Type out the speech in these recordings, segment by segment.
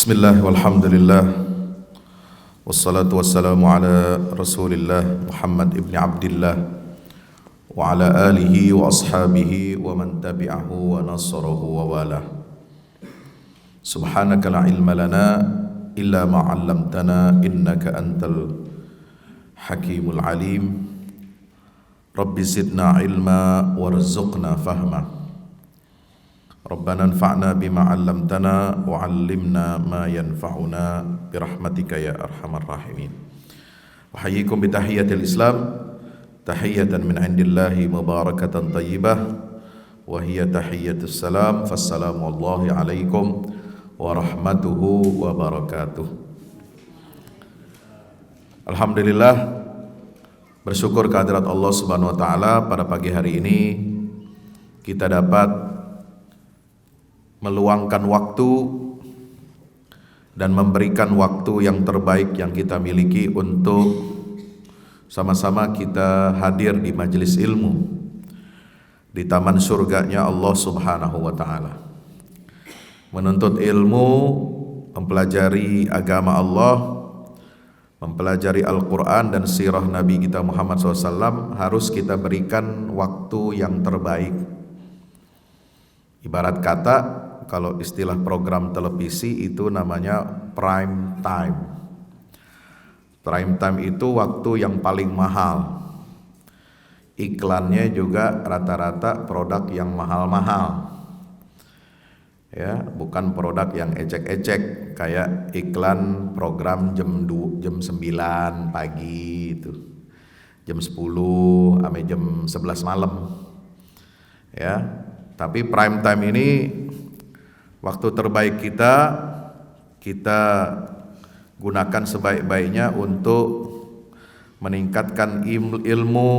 Bismillah walhamdulillah wassalatu wassalamu ala rasulillah Muhammad ibn Abdillah wa ala alihi wa ashabihi wa man tabi'ahu wa nasarahu wa walah. Subhanaka la ilma lana illa ma 'allamtana innaka antal hakimul alim. Rabbi zidna ilma warzuqna fahma. Rabbana anfa'na bima 'allamtana wa 'allimna ma yanfa'una birahmatika ya arhamar rahimin. Wa hayyikum bi tahiyyatil Islam, tahiyatan min 'indillahi mubarakatan thayyibah wa hiya tahiyyatus salam. Fassalamu alaikum warahmatuhu wabarakatuh. Alhamdulillah, bersyukur kehadirat Allah Subhanahu wa taala, pada pagi hari ini kita dapat meluangkan waktu dan memberikan waktu yang terbaik yang kita miliki untuk sama-sama kita hadir di majelis ilmu di taman surganya Allah Subhanahu wa taala. Menuntut ilmu, mempelajari agama Allah, mempelajari Al-Quran dan sirah Nabi kita Muhammad SAW, harus kita berikan waktu yang terbaik. Ibarat kata, kalau istilah program televisi itu namanya prime time. Prime time itu waktu yang paling mahal. Iklannya juga rata-rata produk yang mahal-mahal. Ya, bukan produk yang ecek-ecek kayak iklan program jam 9 pagi itu. Jam 10 sampai jam 11 malam. Ya, tapi prime time ini waktu terbaik kita gunakan sebaik-baiknya untuk meningkatkan ilmu,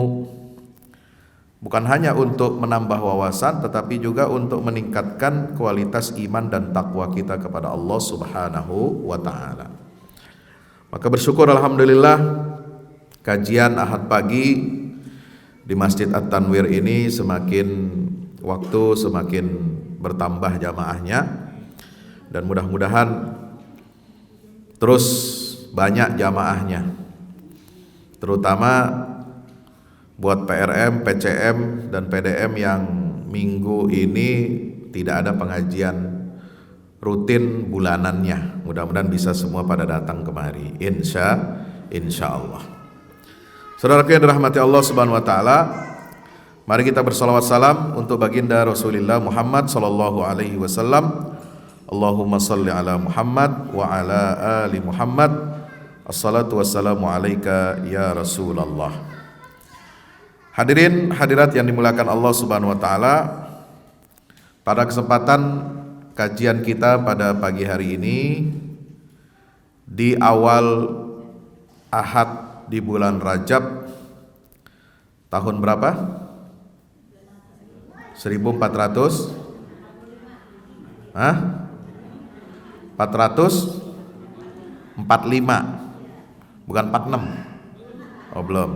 bukan hanya untuk menambah wawasan, tetapi juga untuk meningkatkan kualitas iman dan takwa kita kepada Allah Subhanahu wa taala. Maka bersyukur alhamdulillah, kajian Ahad pagi di Masjid At-Tanwir ini semakin waktu semakin bertambah jamaahnya, dan mudah-mudahan terus banyak jamaahnya, terutama buat PRM, PCM, dan PDM yang minggu ini tidak ada pengajian rutin bulanannya. Mudah-mudahan bisa semua pada datang kemari, insya Allah. Saudaraku yang dirahmati Allah Subhanahu wa taala, mari kita bersalawat salam untuk baginda Rasulullah Muhammad sallallahu alaihi wasallam. Allahumma salli ala Muhammad wa ala ali Muhammad. Assalatu wassalamu alaika ya Rasulullah. Hadirin hadirat yang dimuliakan Allah Subhanahu wa taala, pada kesempatan kajian kita pada pagi hari ini di awal Ahad di bulan Rajab tahun berapa? 1400 445, bukan 46. Oh belum,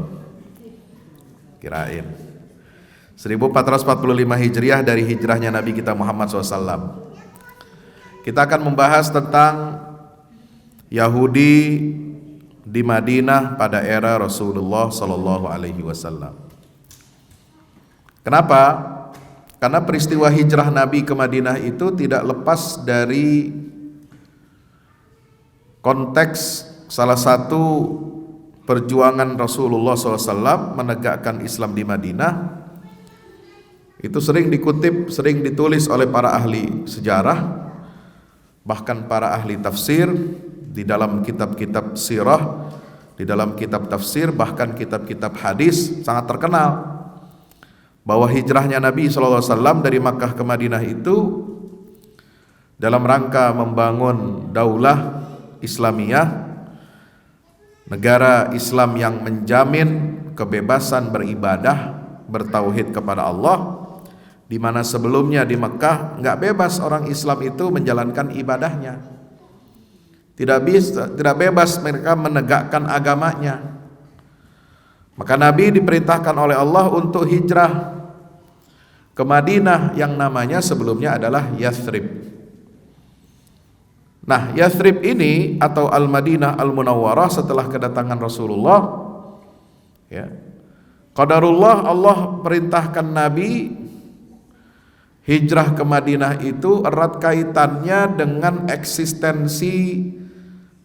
kirain 1445 Hijriah dari hijrahnya Nabi kita Muhammad SAW. Kita akan membahas tentang Yahudi di Madinah pada era Rasulullah SAW. Kenapa? Karena peristiwa hijrah Nabi ke Madinah itu tidak lepas dari konteks salah satu perjuangan Rasulullah SAW menegakkan Islam di Madinah. Itu sering dikutip, sering ditulis oleh para ahli sejarah, bahkan para ahli tafsir di dalam kitab-kitab sirah, di dalam kitab tafsir, bahkan kitab-kitab hadis sangat terkenal bahwa hijrahnya Nabi SAW dari Makkah ke Madinah itu dalam rangka membangun daulah Islamiyah, negara Islam yang menjamin kebebasan beribadah, bertauhid kepada Allah, di mana sebelumnya di Makkah nggak bebas orang Islam itu menjalankan ibadahnya, tidak bebas mereka menegakkan agamanya. Maka Nabi diperintahkan oleh Allah untuk hijrah ke Madinah yang namanya sebelumnya adalah Yathrib. Nah, Yathrib ini atau Al-Madinah Al-Munawwarah setelah kedatangan Rasulullah, ya, qadarullah Allah perintahkan Nabi hijrah ke Madinah itu erat kaitannya dengan eksistensi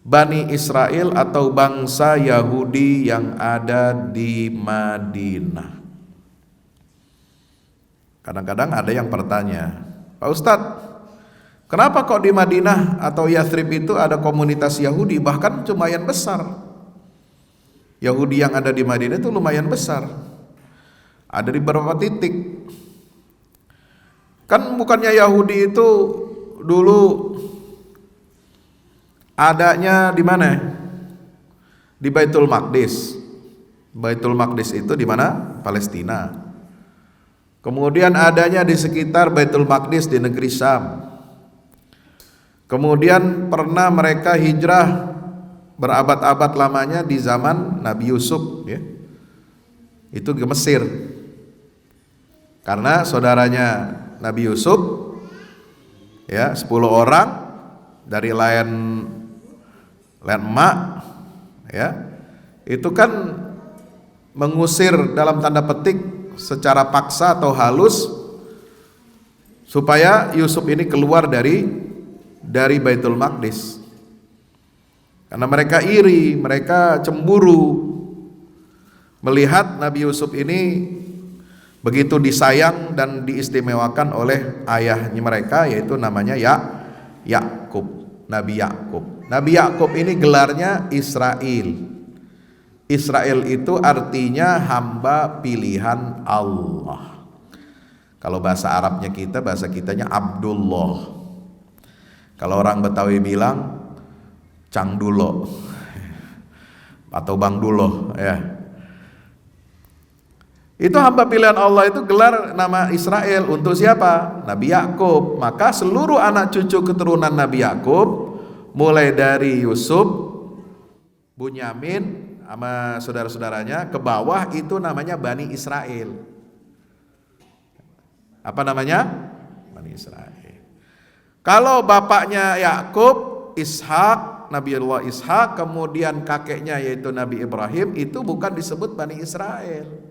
Bani Israel atau bangsa Yahudi yang ada di Madinah. Kadang-kadang ada yang bertanya, Pak Ustadz, kenapa kok di Madinah atau Yathrib itu ada komunitas Yahudi, bahkan lumayan besar. Yahudi yang ada di Madinah itu lumayan besar, ada di beberapa titik. Kan bukannya Yahudi itu dulu adanya di mana? Di Baitul Maqdis. Baitul Maqdis itu di mana? Palestina. Kemudian adanya di sekitar Baitul Maqdis di negeri Syam. Kemudian pernah mereka hijrah berabad-abad lamanya di zaman Nabi Yusuf, ya. Itu ke Mesir. Karena saudaranya Nabi Yusuf, ya, 10 orang dari lain emak, ya, itu kan mengusir dalam tanda petik secara paksa atau halus supaya Yusuf ini keluar dari Baitul Maqdis. Karena mereka iri, mereka cemburu melihat Nabi Yusuf ini begitu disayang dan diistimewakan oleh ayahnya mereka, yaitu namanya Yakub, Nabi Yakub. Nabi Yakub ini gelarnya Israel. Israel itu artinya hamba pilihan Allah. Kalau bahasa Arabnya kita, bahasa kitanya Abdullah. Kalau orang Betawi bilang Cangdulo atau Bang Dulo, ya. Itu hamba pilihan Allah, itu gelar nama Israel untuk siapa? Nabi Yakub. Maka seluruh anak cucu keturunan Nabi Yakub, mulai dari Yusuf, Bunyamin sama saudara-saudaranya ke bawah, itu namanya Bani Israel. Apa namanya? Bani Israel. Kalau bapaknya Yakub, Ishak, Nabi Allah Ishak, kemudian kakeknya yaitu Nabi Ibrahim, itu bukan disebut Bani Israel.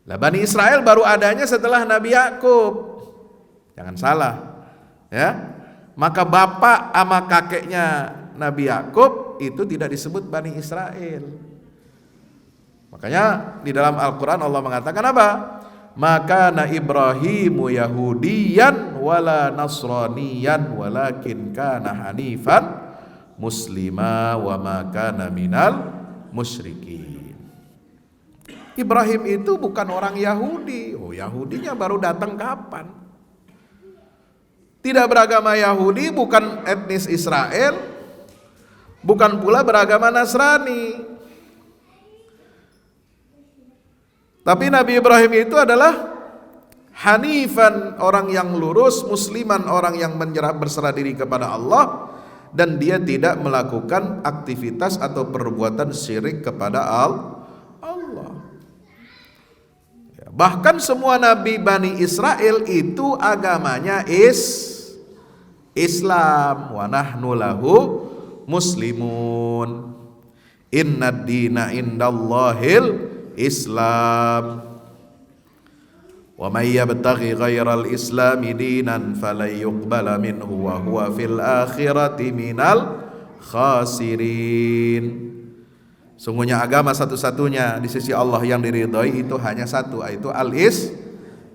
Lah Bani Israel baru adanya setelah Nabi Yakub. Jangan salah, ya. Maka bapak sama kakeknya Nabi Yakub itu tidak disebut Bani Israel. Makanya di dalam Al-Qur'an Allah mengatakan apa? Maka na Ibrahimu Yahudiyan wala Nasraniyan walakin kana hanifan muslima wa ma kana minal musyrikin. Ibrahim itu bukan orang Yahudi. Oh, Yahudinya baru datang kapan? Tidak beragama Yahudi, bukan etnis Israel, bukan pula beragama Nasrani. Tapi Nabi Ibrahim itu adalah hanifan, orang yang lurus, musliman, orang yang berserah diri kepada Allah, dan dia tidak melakukan aktivitas atau perbuatan syirik kepada Allah. Bahkan semua nabi Bani Israel itu agamanya Islam. Wa nahnu lahu muslimun. Innad dina indallahil Islam. Wa may yabtaghi ghairal islami dinan falan yuqbala minhu wa huwa fil akhirati minal khasirin. Sungguhnya agama satu-satunya di sisi Allah yang diridhoi itu hanya satu, yaitu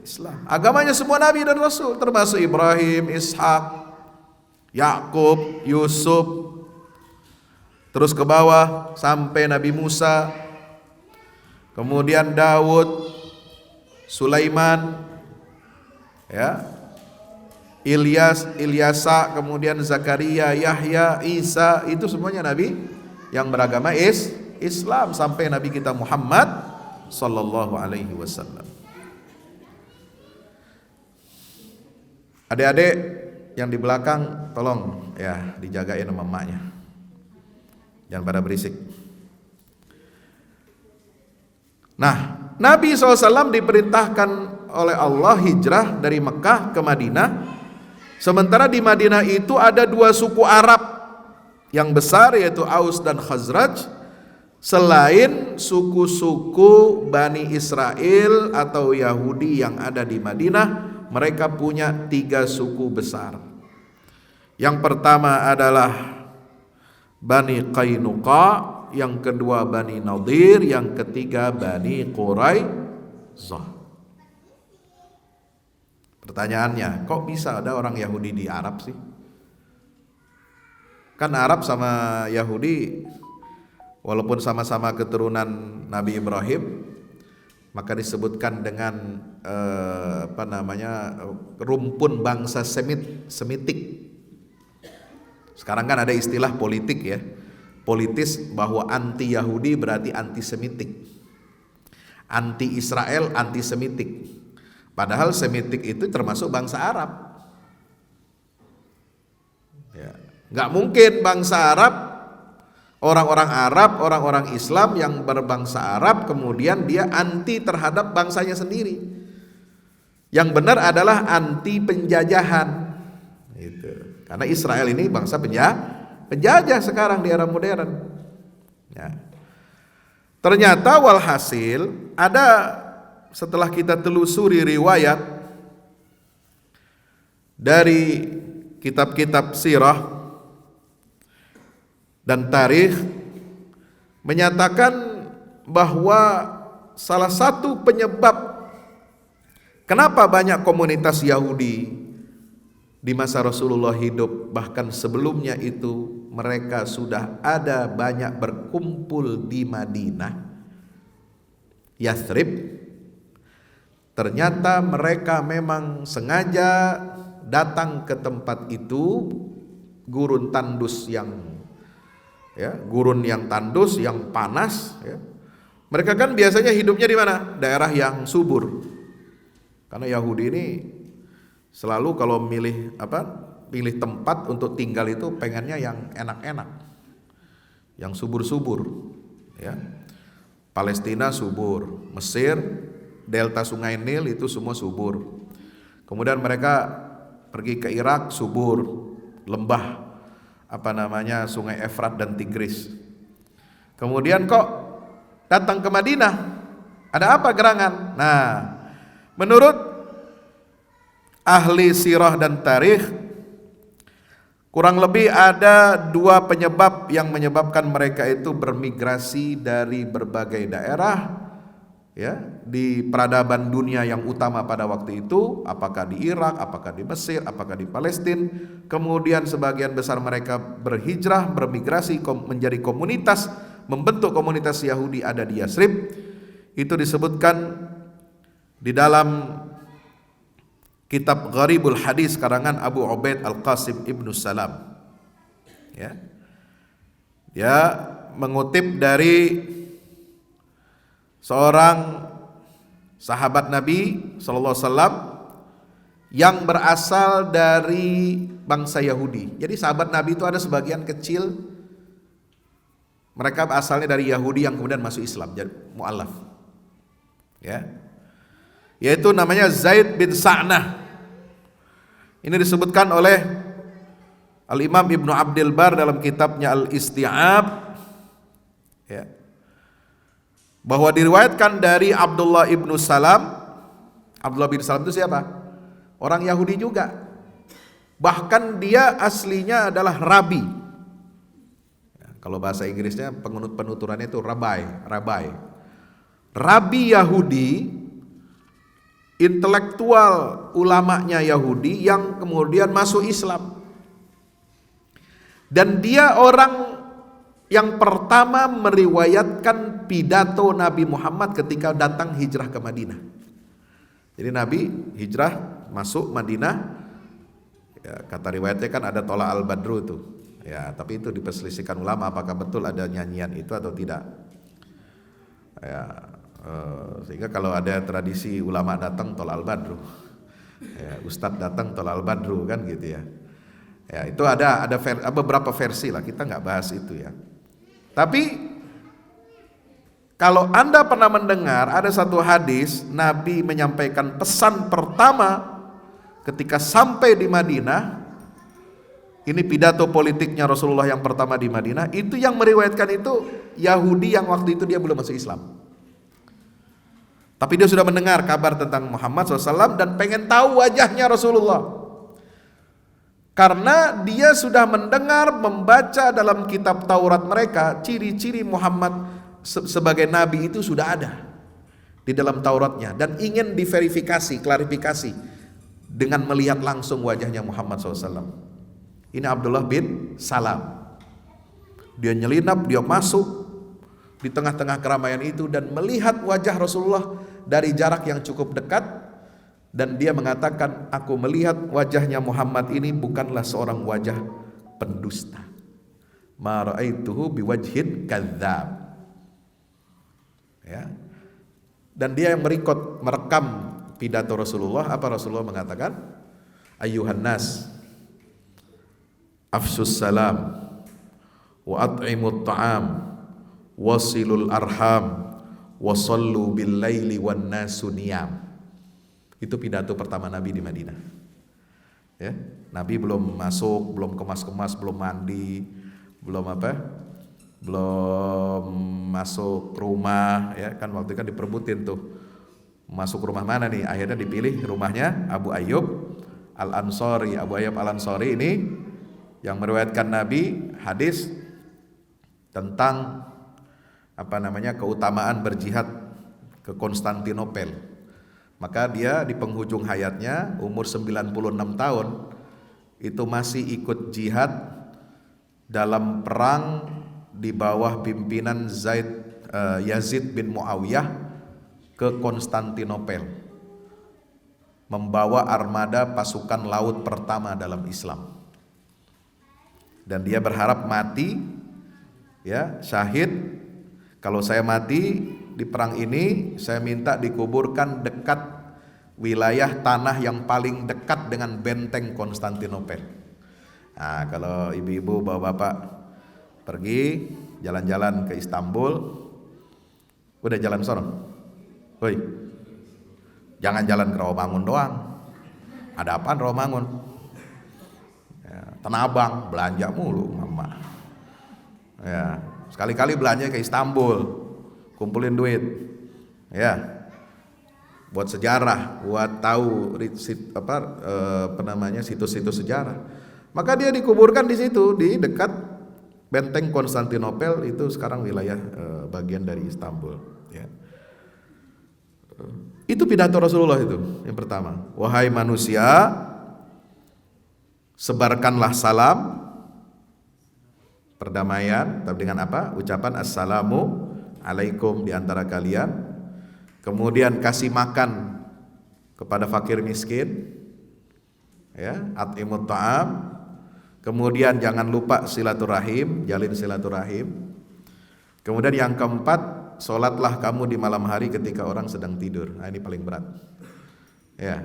Islam. Agamanya semua nabi dan rasul, termasuk Ibrahim, Ishak, Yakub, Yusuf, terus ke bawah sampai Nabi Musa, kemudian Daud, Sulaiman, ya, Ilyasa, kemudian Zakaria, Yahya, Isa, itu semuanya nabi yang beragama Islam sampai Nabi kita Muhammad sallallahu alaihi wasallam. Adik-adik yang di belakang tolong ya dijagain sama emaknya. Jangan pada berisik. Nah, Nabi SAW diperintahkan oleh Allah hijrah dari Mekah ke Madinah Sementara di Madinah itu ada dua suku Arab yang besar, yaitu Aus dan Khazraj. Selain suku-suku Bani Israel atau Yahudi yang ada di Madinah, mereka punya 3 suku besar. Yang pertama adalah Bani Qainuqa, yang kedua Bani Nadir, yang ketiga Bani Quraizzah. Pertanyaannya, kok bisa ada orang Yahudi di Arab sih? Kan Arab sama Yahudi walaupun sama-sama keturunan Nabi Ibrahim, maka disebutkan dengan rumpun bangsa Semitik. Sekarang kan ada istilah politik ya, politis, bahwa anti Yahudi berarti anti Semitik, anti Israel, anti Semitik. Padahal Semitik itu termasuk bangsa Arab. Ya, nggak mungkin bangsa Arab, orang-orang Arab, orang-orang Islam yang berbangsa Arab kemudian dia anti terhadap bangsanya sendiri. Yang benar adalah anti penjajahan. Gitu. Karena Israel ini bangsa penjajah sekarang di era modern. Ya. Ternyata walhasil ada, setelah kita telusuri riwayat dari kitab-kitab sirah dan tarikh, menyatakan bahwa salah satu penyebab kenapa banyak komunitas Yahudi di masa Rasulullah hidup, bahkan sebelumnya itu mereka sudah ada banyak berkumpul di Madinah, Yathrib. Ternyata mereka memang sengaja datang ke tempat itu, gurun yang tandus, yang panas. Ya. Mereka kan biasanya hidupnya di mana? Daerah yang subur. Karena Yahudi ini selalu kalau pilih tempat untuk tinggal itu pengennya yang enak-enak, yang subur-subur. Ya. Palestina subur, Mesir, delta Sungai Nil itu semua subur. Kemudian mereka pergi ke Irak, subur, lembah Sungai Efrat dan Tigris. Kemudian kok datang ke Madinah? Ada apa gerangan? Nah, menurut ahli sirah dan tarikh, kurang lebih ada 2 penyebab yang menyebabkan mereka itu bermigrasi dari berbagai daerah. Ya, di peradaban dunia yang utama pada waktu itu, apakah di Irak, apakah di Mesir, apakah di Palestina. Kemudian sebagian besar mereka berhijrah, bermigrasi menjadi komunitas, membentuk komunitas Yahudi ada di Yathrib. Itu disebutkan di dalam kitab Gharibul Hadis karangan Abu Ubaid Al-Qasim Ibnu Salam. Ya. Dia mengutip dari seorang sahabat Nabi sallallahu alaihi wasallam yang berasal dari bangsa Yahudi. Jadi sahabat Nabi itu ada sebagian kecil mereka asalnya dari Yahudi yang kemudian masuk Islam, jadi mu'allaf. Ya. Yaitu namanya Zaid bin Sa'nah. Ini disebutkan oleh Al-Imam Ibnu Abdul Bar dalam kitabnya Al-Isti'ab. Ya. Bahwa diriwayatkan dari Abdullah ibnu Salam. Abdullah bin Salam itu siapa? Orang Yahudi juga. Bahkan dia aslinya adalah rabi. Ya, kalau bahasa Inggrisnya penuturannya itu rabai. Rabi Yahudi, intelektual ulamanya Yahudi yang kemudian masuk Islam. Dan dia orang yang pertama meriwayatkan pidato Nabi Muhammad ketika datang hijrah ke Madinah. Jadi Nabi hijrah masuk Madinah, ya, kata riwayatnya kan ada Tola al-Badru itu. Ya, tapi itu diperselisihkan ulama apakah betul ada nyanyian itu atau tidak. Ya, sehingga kalau ada tradisi ulama datang Tola al-Badru, ya, Ustadz datang Tola al-Badru kan gitu ya. Ya, itu ada beberapa versi lah, kita nggak bahas itu ya. Tapi kalau Anda pernah mendengar ada satu hadis Nabi menyampaikan pesan pertama ketika sampai di Madinah, ini pidato politiknya Rasulullah yang pertama di Madinah, itu yang meriwayatkan itu Yahudi yang waktu itu dia belum masuk Islam. Tapi dia sudah mendengar kabar tentang Muhammad SAW dan pengen tahu wajahnya Rasulullah. Karena dia sudah mendengar, membaca dalam kitab Taurat mereka, ciri-ciri Muhammad sebagai Nabi itu sudah ada di dalam Tauratnya. Dan ingin diverifikasi, klarifikasi dengan melihat langsung wajahnya Muhammad SAW. Ini Abdullah bin Salam. Dia nyelinap, dia masuk di tengah-tengah keramaian itu dan melihat wajah Rasulullah dari jarak yang cukup dekat, dan dia mengatakan, aku melihat wajahnya Muhammad ini bukanlah seorang wajah pendusta. Ma ra'aituhu biwajhin kadzdzab. Ya. Dan dia yang merekam pidato Rasulullah. Apa Rasulullah mengatakan? Ayyuhan nas, afsus salam wa at'imut ta'am wasilul arham wasallu bil laili wan nasu niyam. Itu pidato pertama Nabi di Madinah. Ya, Nabi belum masuk, belum kemas-kemas, belum mandi, belum masuk rumah, ya kan waktu itu kan diperbutin tuh. Masuk rumah mana nih? Akhirnya dipilih rumahnya Abu Ayyub Al-Ansari. Abu Ayyub Al-Ansari ini yang meriwayatkan Nabi hadis tentang keutamaan berjihad ke Konstantinopel. Maka dia di penghujung hayatnya umur 96 tahun itu masih ikut jihad dalam perang di bawah pimpinan Yazid bin Muawiyah ke Konstantinopel, membawa armada pasukan laut pertama dalam Islam. Dan dia berharap mati, ya, syahid. Kalau saya mati di perang ini, saya minta dikuburkan dekat wilayah tanah yang paling dekat dengan benteng Konstantinopel. Nah, kalau ibu-ibu bapak-bapak pergi jalan-jalan ke Istanbul, udah jalan sono. Woi, jangan jalan ke Rawamangun doang. Ada apaan Rawamangun? Ya, Tanah Abang belanja mulu mama. Ya, sekali-kali belanja ke Istanbul, kumpulin duit, ya, buat sejarah, buat tahu situs-situs sejarah. Maka dia dikuburkan di situ, di dekat benteng Konstantinopel, itu sekarang wilayah bagian dari Istanbul. Ya. Itu pidato Rasulullah itu yang pertama. Wahai manusia, sebarkanlah salam, perdamaian, tapi dengan apa? Ucapan assalamu alaikum di antara kalian. Kemudian kasih makan kepada fakir miskin, ya, at'imut ta'am. Kemudian jangan lupa silaturahim, jalin silaturahim. Kemudian yang keempat, sholatlah kamu di malam hari ketika orang sedang tidur. Nah, ini paling berat. Ya.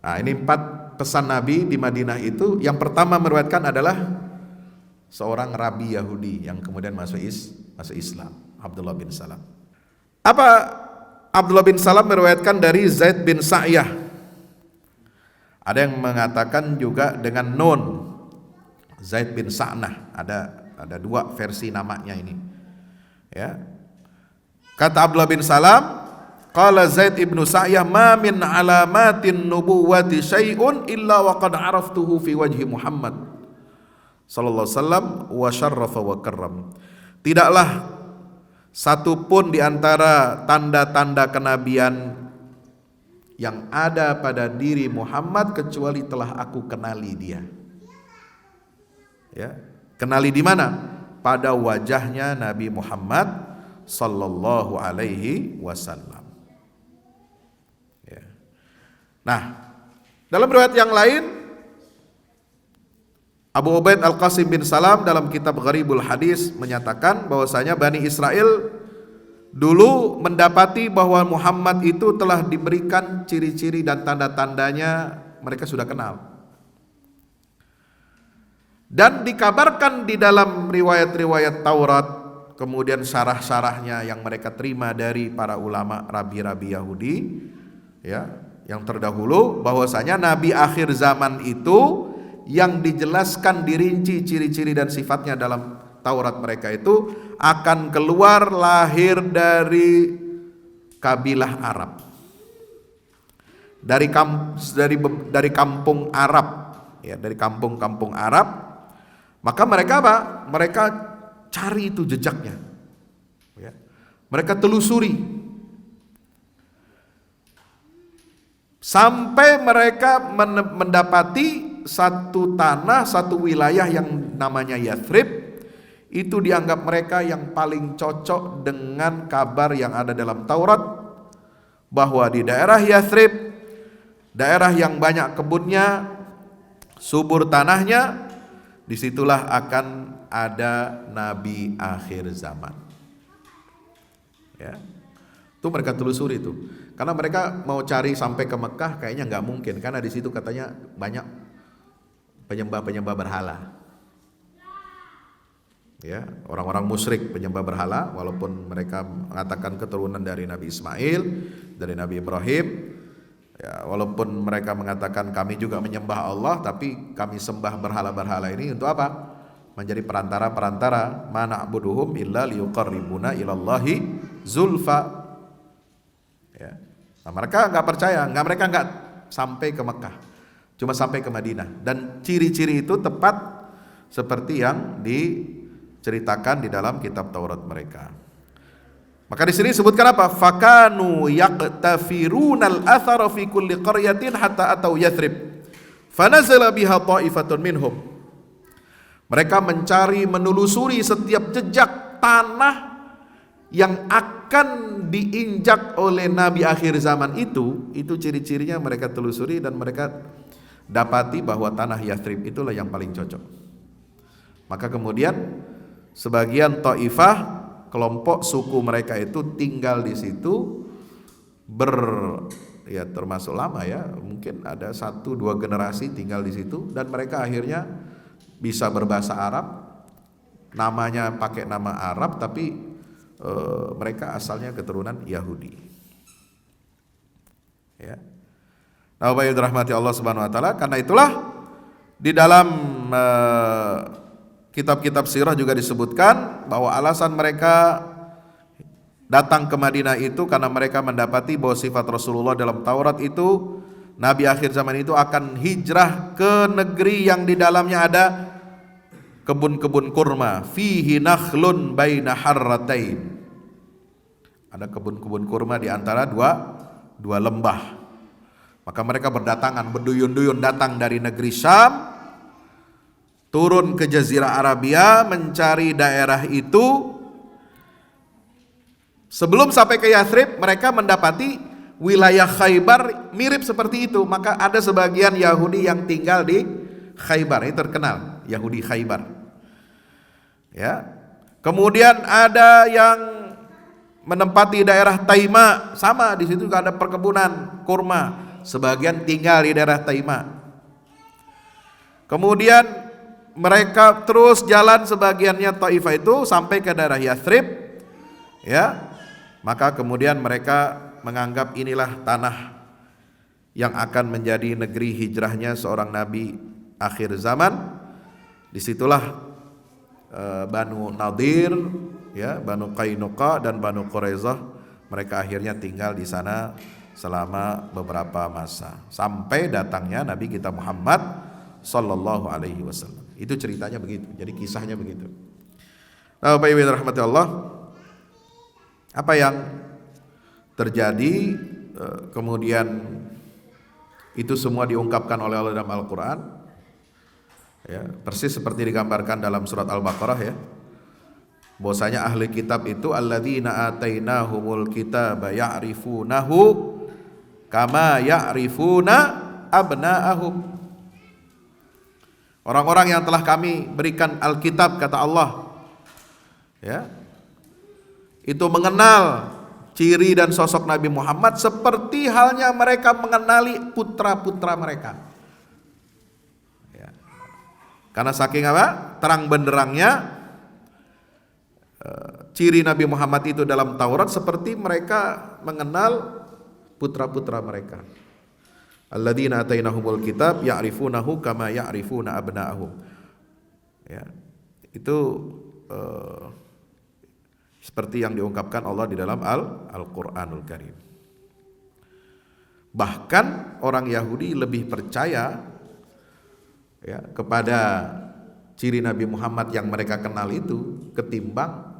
Nah, ini 4 pesan Nabi di Madinah itu. Yang pertama meriwayatkan adalah seorang rabi Yahudi yang kemudian masuk Islam, Abdullah bin Salam. Apa Abdullah bin Salam meriwayatkan dari Zaid bin Sa'yah. Ada yang mengatakan juga dengan nun, Zaid bin Sa'nah. Ada 2 versi namanya ini. Ya. Kata Abdullah bin Salam, qala Zaid ibn Sa'yah, ma min alamatin nubuwati syai'un illa wa qad araftuhu fi wajhi Muhammad sallallahu alaihi wasallam wa syarrafa wa karram. Tidaklah satu pun di antara tanda-tanda kenabian yang ada pada diri Muhammad kecuali telah aku kenali dia. Ya, kenali di mana? Pada wajahnya Nabi Muhammad sallallahu alaihi wasallam. Ya. Nah, dalam riwayat yang lain, Abu Ubaid Al-Qasim bin Salam dalam kitab Gharibul Hadis menyatakan bahwasanya Bani Israel dulu mendapati bahwa Muhammad itu telah diberikan ciri-ciri dan tanda-tandanya, mereka sudah kenal. Dan dikabarkan di dalam riwayat-riwayat Taurat, kemudian syarah-syarahnya yang mereka terima dari para ulama rabi-rabi Yahudi, ya, yang terdahulu, bahwasanya nabi akhir zaman itu yang dijelaskan dirinci ciri-ciri dan sifatnya dalam Taurat mereka itu akan keluar lahir dari kabilah Arab, dari kampung Arab, ya, dari kampung-kampung Arab. Maka mereka apa? Mereka cari itu jejaknya, ya. Mereka telusuri sampai mereka mendapati satu tanah, satu wilayah yang namanya Yathrib. Itu dianggap mereka yang paling cocok dengan kabar yang ada dalam Taurat, bahwa di daerah Yathrib, daerah yang banyak kebunnya, subur tanahnya, disitulah akan ada nabi akhir zaman. Ya, itu mereka telusuri itu, karena mereka mau cari sampai ke Mekah kayaknya nggak mungkin, karena di situ katanya banyak penyembah berhala. Ya, orang-orang musyrik penyembah berhala, walaupun mereka mengatakan keturunan dari Nabi Ismail, dari Nabi Ibrahim, ya, walaupun mereka mengatakan kami juga menyembah Allah, tapi kami sembah berhala-berhala ini untuk apa? Menjadi perantara-perantara, ma na'buduhum illa liyuqarribuna ilallahi zulfa. Ya. Nah, mereka nggak percaya, mereka nggak sampai ke Mekah, cuma sampai ke Madinah, dan ciri-ciri itu tepat seperti yang diceritakan di dalam kitab Taurat mereka. Maka di sini disebutkan apa? Fakanu yaqtafirunal athara fi kulli qaryatin hatta atau Yathrib. Fanazala biha ta'ifatun minhum. Mereka mencari, menelusuri setiap jejak tanah yang akan diinjak oleh nabi akhir zaman itu ciri-cirinya mereka telusuri, dan mereka dapati bahwa tanah Yathrib itulah yang paling cocok. Maka kemudian sebagian Taifah, kelompok suku mereka itu tinggal di situ ya termasuk lama, ya, mungkin ada 1-2 generasi tinggal di situ, dan mereka akhirnya bisa berbahasa Arab, namanya pakai nama Arab, tapi mereka asalnya keturunan Yahudi. Ya. Nah, Bapak Ibu rahmati Allah Subhanahu wa taala, karena itulah di dalam kitab-kitab sirah juga disebutkan bahwa alasan mereka datang ke Madinah itu karena mereka mendapati bahwa sifat Rasulullah dalam Taurat itu nabi akhir zaman itu akan hijrah ke negeri yang di dalamnya ada kebun-kebun kurma, fihi nakhlun baina harratain. Ada kebun-kebun kurma di antara dua lembah. Maka mereka berdatangan, berduyun-duyun datang dari negeri Syam, turun ke Jazirah Arabia mencari daerah itu. Sebelum sampai ke Yathrib, mereka mendapati wilayah Khaybar mirip seperti itu. Maka ada sebagian Yahudi yang tinggal di Khaybar, ini terkenal Yahudi Khaybar. Ya. Kemudian ada yang menempati daerah Taima, sama di situ juga ada perkebunan kurma. Sebagian tinggal di daerah Taima. Kemudian mereka terus jalan, sebagiannya Taifah itu sampai ke daerah Yathrib, ya. Maka kemudian mereka menganggap inilah tanah yang akan menjadi negeri hijrahnya seorang nabi akhir zaman. Disitulah Banu Nadir, ya, Banu Qainuqa dan Banu Quraizah, mereka akhirnya tinggal di sana selama beberapa masa sampai datangnya Nabi kita Muhammad sallallahu alaihi wasallam. Itu ceritanya begitu. Jadi kisahnya begitu. Nah, Bapak Ibu rahmati Allah, apa yang terjadi kemudian itu semua diungkapkan oleh Allah dalam Al-Qur'an. Ya, persis seperti digambarkan dalam surat Al-Baqarah, ya. Bahwasanya ahli kitab itu alladzina atainahumul kitaba ya'rifunahu kama ya'rifuna abna'ahum. Orang-orang yang telah kami berikan Alkitab, kata Allah, ya, itu mengenal ciri dan sosok Nabi Muhammad seperti halnya mereka mengenali putra-putra mereka. Ya. Karena saking apa? Terang benderangnya ciri Nabi Muhammad itu dalam Taurat seperti mereka mengenal putra-putra mereka. Alladzina atainahumul kitab ya'rifunahu kama ya'rifuna abna'ahum. Ya. Itu seperti yang diungkapkan Allah di dalam Al-Qur'anul Karim. Bahkan orang Yahudi lebih percaya ya kepada ciri Nabi Muhammad yang mereka kenal itu ketimbang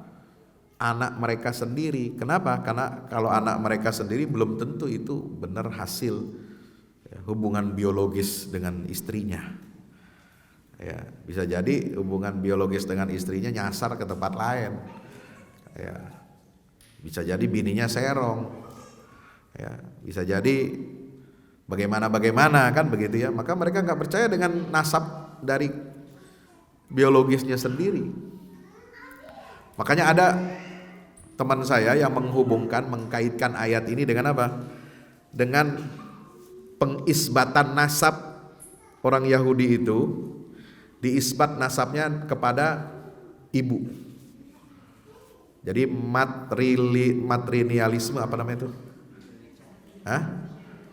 anak mereka sendiri. Kenapa? Karena kalau anak mereka sendiri belum tentu itu benar hasil ya, hubungan biologis dengan istrinya. Ya, bisa jadi hubungan biologis dengan istrinya nyasar ke tempat lain. Ya, bisa jadi bininya serong, ya, bisa jadi bagaimana kan begitu ya. Maka mereka nggak percaya dengan nasab dari biologisnya sendiri. Makanya ada teman saya yang mengkaitkan ayat ini dengan apa? Dengan pengisbatan nasab orang Yahudi itu, diisbat nasabnya kepada ibu. Jadi matrilinealisme apa namanya itu?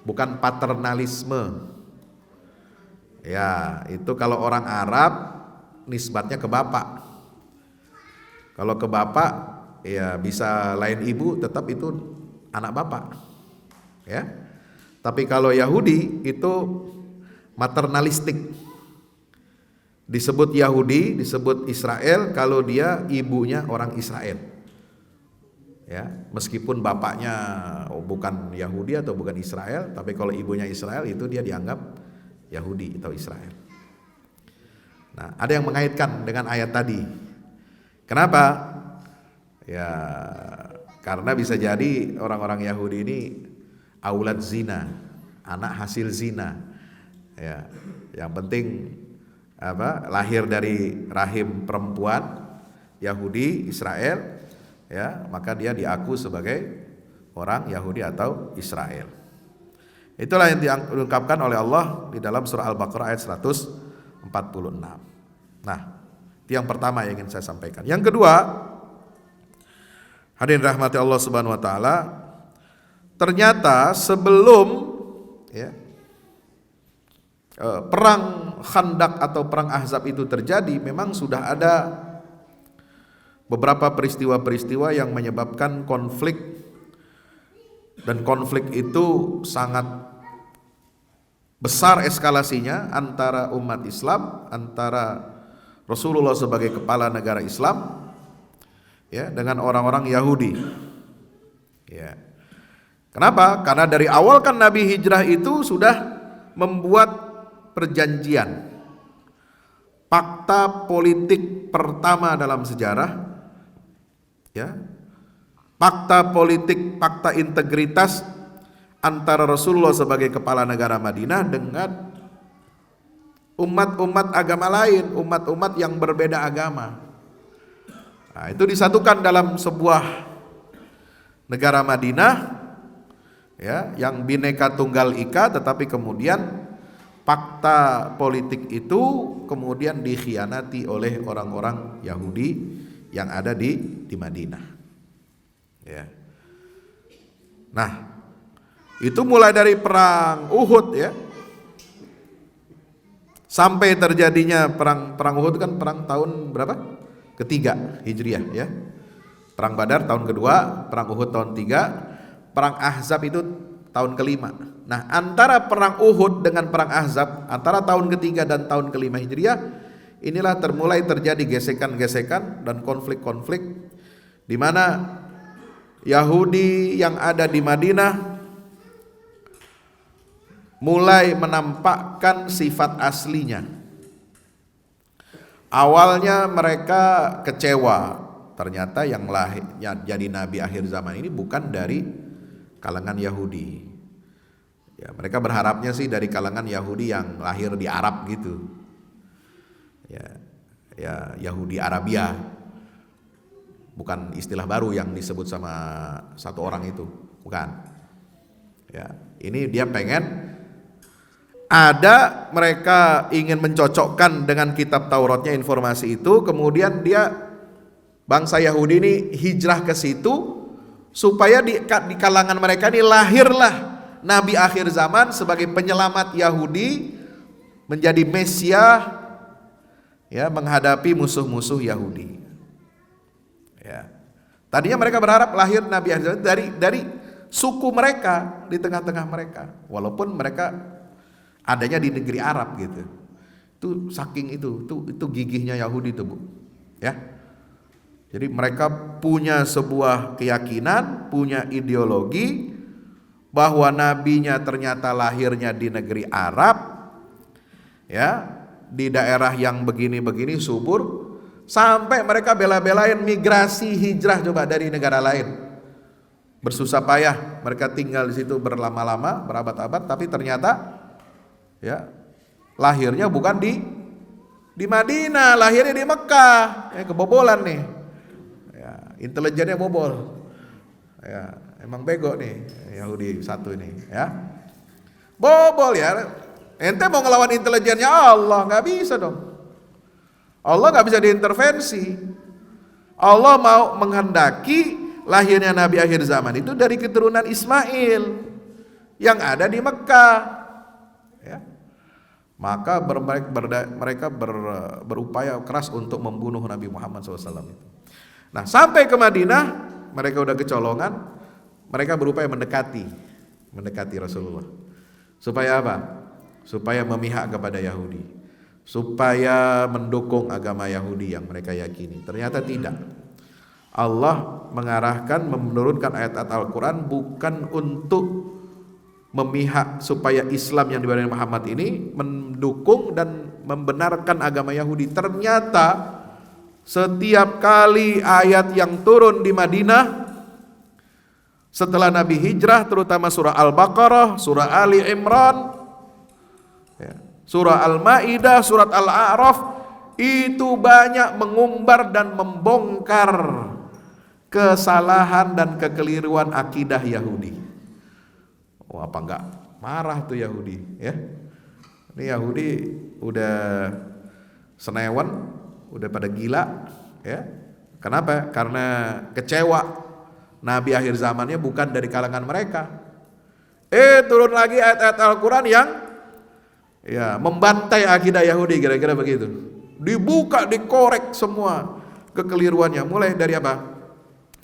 Bukan paternalisme. Ya, itu kalau orang Arab nisbatnya ke bapak. Kalau ke bapak ya bisa lain ibu, tetap itu anak bapak. Ya. Tapi kalau Yahudi itu maternalistik. Disebut Yahudi, disebut Israel kalau dia ibunya orang Israel. Ya, meskipun bapaknya bukan Yahudi atau bukan Israel, tapi kalau ibunya Israel itu dia dianggap Yahudi atau Israel. Nah, ada yang mengaitkan dengan ayat tadi. Kenapa? Ya, karena bisa jadi orang-orang Yahudi ini aulad zina, anak hasil zina. Ya, yang penting lahir dari rahim perempuan Yahudi Israel. Ya, maka dia diaku sebagai orang Yahudi atau Israel. Itulah yang diungkapkan oleh Allah di dalam surah Al-Baqarah ayat 146. Nah, itu yang pertama yang ingin saya sampaikan. Yang kedua, hadirin rahmati Allah Subhanahu wa taala, ternyata sebelum ya, perang Khandaq atau perang Ahzab itu terjadi, memang sudah ada beberapa peristiwa-peristiwa yang menyebabkan konflik, dan konflik itu sangat besar eskalasinya antara umat Islam, antara Rasulullah sebagai kepala negara Islam ya dengan orang-orang Yahudi. Ya. Kenapa? Karena dari awal kan Nabi hijrah itu sudah membuat perjanjian, fakta politik pertama dalam sejarah. Ya, fakta politik, fakta integritas antara Rasulullah sebagai kepala negara Madinah dengan umat-umat agama lain, umat-umat yang berbeda agama. Nah, itu disatukan dalam sebuah negara Madinah, ya, yang bineka tunggal ika, tetapi kemudian fakta politik itu kemudian dikhianati oleh orang-orang Yahudi yang ada di Madinah. Ya. Nah, itu mulai dari perang Uhud ya, sampai terjadinya perang Uhud kan perang tahun berapa? Ketiga Hijriah ya. Perang Badar tahun kedua, perang Uhud tahun 3, perang Ahzab itu tahun kelima. Nah, antara perang Uhud dengan perang Ahzab, antara tahun ketiga dan tahun kelima Hijriah, inilah mulai terjadi gesekan-gesekan dan konflik-konflik di mana Yahudi yang ada di Madinah mulai menampakkan sifat aslinya. Awalnya mereka kecewa, ternyata yang jadi nabi akhir zaman ini bukan dari kalangan Yahudi. Ya, mereka berharapnya sih dari kalangan Yahudi yang lahir di Arab gitu. Ya, Yahudi Arabia, bukan istilah baru yang disebut sama satu orang itu, bukan. Ya, ini dia pengen ada, mereka ingin mencocokkan dengan kitab Tauratnya informasi itu, kemudian dia bangsa Yahudi ini hijrah ke situ supaya di kalangan mereka ini lahirlah Nabi akhir zaman sebagai penyelamat Yahudi, menjadi Mesias, ya, menghadapi musuh-musuh Yahudi. Ya. Tadinya mereka berharap lahir Nabi akhir zaman dari suku mereka, di tengah-tengah mereka, walaupun mereka adanya di negeri Arab gitu. Itu saking itu gigihnya Yahudi itu, Bu. Ya. Jadi mereka punya sebuah keyakinan, punya ideologi bahwa nabinya ternyata lahirnya di negeri Arab, ya, di daerah yang begini-begini subur, sampai mereka bela-belain migrasi hijrah coba dari negara lain. Bersusah payah mereka tinggal di situ berlama-lama, berabad-abad, tapi ternyata, ya, lahirnya bukan di Madinah, lahirnya di Mekah. Kebobolan nih. Ya, intelijennya bobol. Ya, emang bego nih Yahudi satu ini, ya. Bobol ya. Ente mau ngelawan intelijennya Allah, nggak bisa dong. Allah nggak bisa diintervensi. Allah mau menghendaki lahirnya Nabi akhir zaman itu dari keturunan Ismail yang ada di Mekah, ya. Maka mereka berupaya keras untuk membunuh Nabi Muhammad SAW itu. Nah, sampai ke Madinah mereka udah kecolongan, mereka berupaya mendekati Rasulullah. Supaya apa? Supaya memihak kepada Yahudi, supaya mendukung agama Yahudi yang mereka yakini. Ternyata tidak. Allah mengarahkan, menurunkan ayat-ayat Al-Quran bukan untuk memihak supaya Islam yang dibawa Muhammad ini mendukung dan membenarkan agama Yahudi. Ternyata setiap kali ayat yang turun di Madinah setelah Nabi hijrah, terutama surah Al-Baqarah, surah Ali Imran, ya, surah Al-Maidah, surat Al-A'raf, itu banyak mengumbar dan membongkar kesalahan dan kekeliruan akidah Yahudi. Oh, apa enggak marah tuh Yahudi, ya. Ini Yahudi udah senewan, udah pada gila, ya. Kenapa? Karena kecewa Nabi akhir zamannya bukan dari kalangan mereka. Turun lagi ayat-ayat Al-Quran yang, ya, membantai akidah Yahudi, kira-kira begitu. Dibuka, dikorek semua kekeliruannya. Mulai dari apa?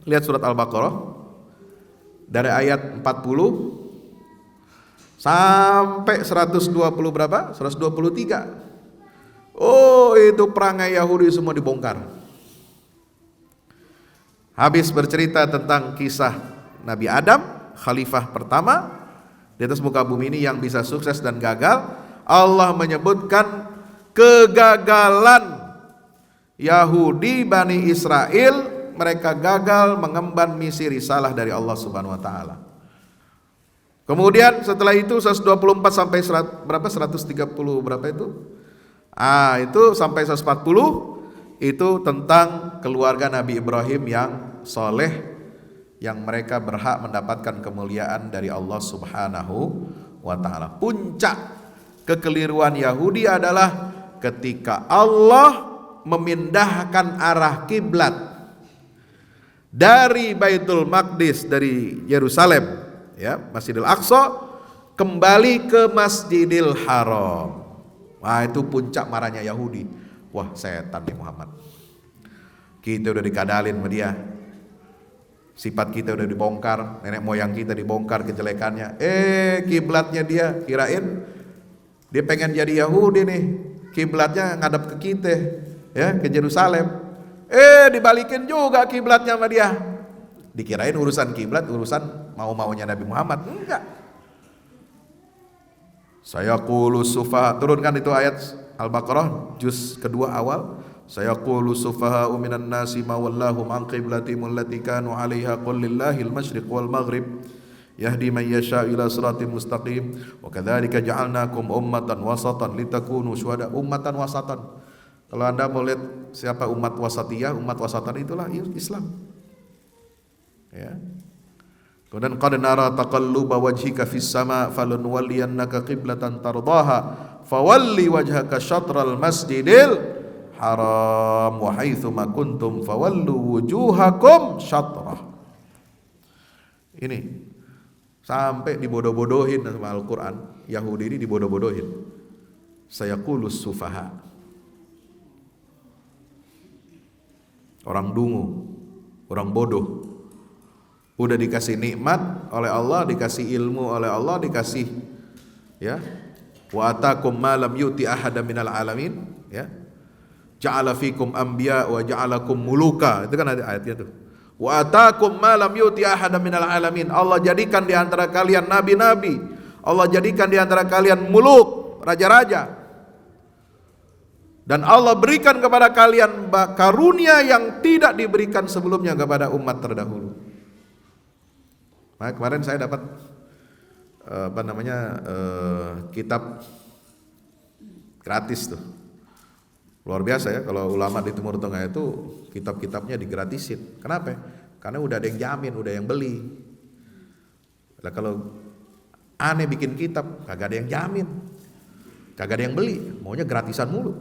Lihat surat Al-Baqarah dari ayat 40 sampai 120 berapa? 123. Oh, itu perangai Yahudi semua dibongkar. Habis bercerita tentang kisah Nabi Adam, khalifah pertama di atas muka bumi ini yang bisa sukses dan gagal. Allah menyebutkan kegagalan Yahudi Bani Israel, mereka gagal mengemban misi risalah dari Allah Subhanahu wa taala. Kemudian setelah itu 124 sampai berapa? 130 berapa itu? Itu sampai 140 itu tentang keluarga Nabi Ibrahim yang soleh, yang mereka berhak mendapatkan kemuliaan dari Allah Subhanahu wa ta'ala. Puncak kekeliruan Yahudi adalah ketika Allah memindahkan arah kiblat dari Baitul Maqdis, dari Yerusalem, ya, Masjidil Aqsa, kembali ke Masjidil Haram. Wah, itu puncak marahnya Yahudi. Wah, setan nih Muhammad. Kita udah dikadalin sama dia. Sifat kita udah dibongkar, nenek moyang kita dibongkar kejelekannya. Kiblatnya dia kirain dia pengen jadi Yahudi nih. Kiblatnya ngadap ke kita, ya, ke Yerusalem. Dibalikin juga kiblatnya sama dia. Dikirain urusan kiblat urusan mau-maunya Nabi Muhammad. Enggak. Sayaqulu sufaha, turunkan itu ayat Al-Baqarah juz kedua awal. Sayaqulu sufaha'u minan nasi ma wallahum an qiblatihim allati kanu 'alaiha qul lillahil masyriq wal maghrib yahdi man yasha ila siratim mustaqim wa kadzalika ja'alnakum ummatan wasatan litakunu syuhada. Ummatan wasatan, kalau Anda mau lihat siapa umat wasatiyah, umat wasatan itulah Islam, ya. Kemudian qad nara taqalluba wajhika fis sama falunwalliyannaka qiblatan tardaha fawalli wajhaka syatral masjidil haram wa haitsu ma kuntum fawallu wujuhakum syatrah. Ini Sampai dibodoh-bodohin sama Al-Quran. Yahudi ini dibodoh-bodohin. Sayaqulus sufaha. Orang dungu, orang bodoh. Udah dikasih nikmat oleh Allah, dikasih ilmu oleh Allah, dikasih ya. Wa atakum ma lam yuti ahada minal alamin, ya. Ja'ala fikum anbiya wa ja'alakum muluka. Itu kan ada ayatnya tuh. Wa atakum ma lam yuti ahada minal alamin. Allah jadikan di antara kalian nabi-nabi. Allah jadikan di antara kalian muluk, raja-raja. Dan Allah berikan kepada kalian karunia yang tidak diberikan sebelumnya kepada umat terdahulu. Nah, kemarin saya dapat kitab gratis tuh. Luar biasa ya, kalau ulama di Timur Tengah itu kitab-kitabnya digratisin. Kenapa? Karena udah ada yang jamin, udah yang beli. Nah, kalau aneh bikin kitab, kagak ada yang jamin, kagak ada yang beli, maunya gratisan mulu.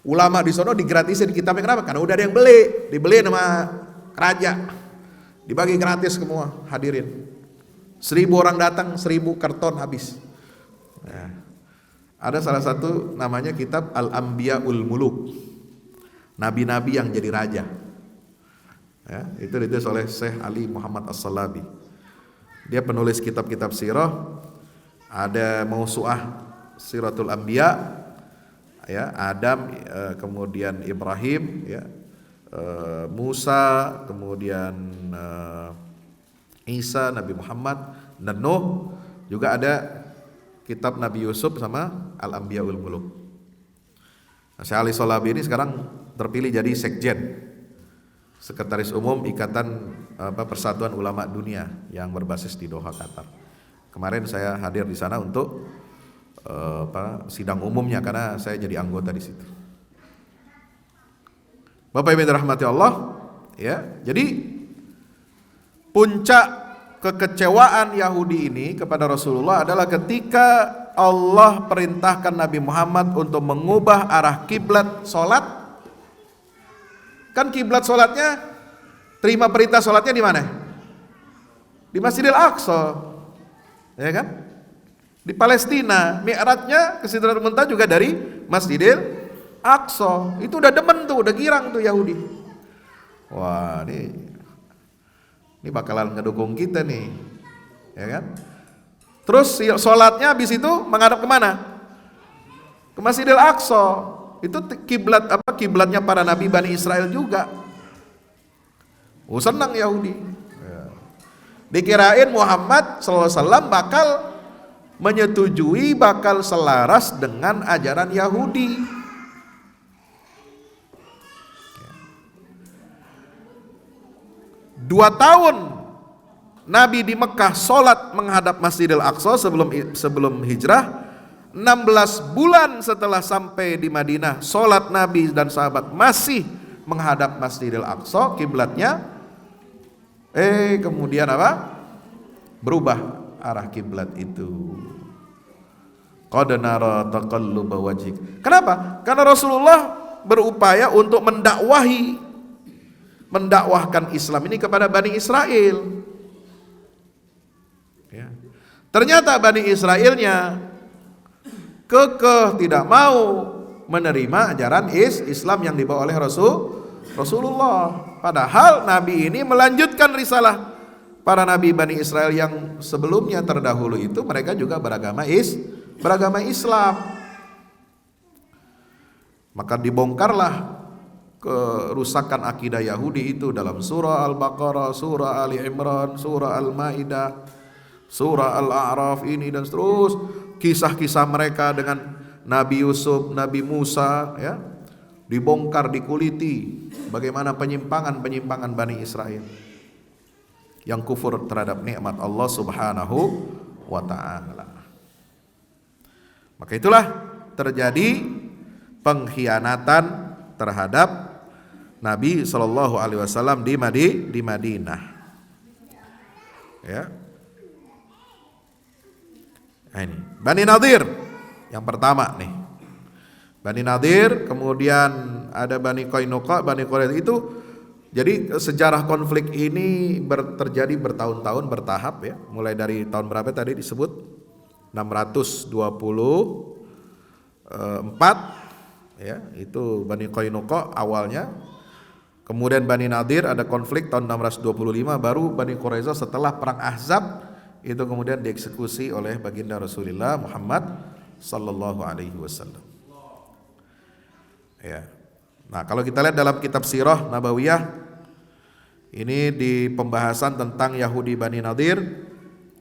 Ulama di sono digratisin kitabnya, kenapa? Karena udah ada yang beli, dibeli sama raja, dibagi gratis semua, hadirin. 1000 orang datang, 1000 karton habis. Nah, ada salah satu namanya kitab Al-Anbiya'ul Muluk, nabi-nabi yang jadi raja. Ya, itu ditulis oleh Syekh Ali Muhammad As-Salabi. Dia penulis kitab-kitab sirah. Ada Mausu'ah Siratul Anbiya, ya, Adam, kemudian Ibrahim, ya, Musa, kemudian Isa, Nabi Muhammad, dan Nuh. Juga ada kitab Nabi Yusuf sama Al-Anbiya'ul Muluk. Nah, Syekh Ali Shalabi ini sekarang terpilih jadi sekjen, Sekretaris Umum Ikatan Persatuan Ulama Dunia yang berbasis di Doha, Qatar. Kemarin saya hadir di sana untuk sidang umumnya karena saya jadi anggota di situ. Bapak Ibu dirahmati Allah, ya. Jadi puncak kekecewaan Yahudi ini kepada Rasulullah adalah ketika Allah perintahkan Nabi Muhammad untuk mengubah arah kiblat salat. Kan kiblat salatnya, terima perintah salatnya di mana? Di Masjidil Aqsa, ya kan? Di Palestina. Mi'rajnya ke Sidratul Muntaha juga dari Masjidil Aqsa. Itu udah demen tuh, udah girang tuh Yahudi. Wah, ini bakalan ngedukung kita nih, ya kan? Terus sholatnya habis itu menghadap kemana? Ke Masjidil Aqsa. Itu kiblat kiblatnya para nabi Bani Israel juga. Senang Yahudi. Ya. Dikirain Muhammad SAW bakal menyetujui, bakal selaras dengan ajaran Yahudi. 2 tahun Nabi di Mekah sholat menghadap Masjidil Aqsa sebelum hijrah. 16 bulan setelah sampai di Madinah, sholat Nabi dan sahabat masih menghadap Masjidil Aqsa kiblatnya. Kemudian apa? Berubah arah kiblat itu. Qad nara taqalluba wajhik. Kenapa? Karena Rasulullah berupaya untuk mendakwahkan Islam ini kepada Bani Israel. Ya. Ternyata Bani Israelnya kekeh, tidak mau menerima ajaran Islam yang dibawa oleh Rasulullah. Padahal Nabi ini melanjutkan risalah para nabi Bani Israel yang sebelumnya terdahulu itu, mereka juga beragama Islam. Maka dibongkarlah kerusakan akidah Yahudi itu dalam surah Al-Baqarah, surah Ali Imran, surah Al-Maidah, surah Al-A'raf ini dan terus kisah-kisah mereka dengan Nabi Yusuf, Nabi Musa, ya, dibongkar, dikuliti bagaimana penyimpangan Bani Israel yang kufur terhadap nikmat Allah Subhanahu wa ta'ala. Maka itulah terjadi pengkhianatan terhadap Nabi Shallallahu Alaihi Wasallam di Madinah. Ya. Nah, ini Bani Nadir yang pertama nih. Bani Nadir, kemudian ada Bani Qainuqa, Bani Quraisyah. Itu Jadi sejarah konflik ini terjadi bertahun-tahun bertahap ya. Mulai dari tahun berapa tadi disebut? 624 ya, itu Bani Qainuqa awalnya. Kemudian Bani Nadir ada konflik tahun 625, baru Bani Quraiza setelah perang Ahzab itu kemudian dieksekusi oleh baginda Rasulullah Muhammad sallallahu alaihi wasallam. Ya. Nah, kalau kita lihat dalam kitab Sirah Nabawiyah ini di pembahasan tentang Yahudi Bani Nadir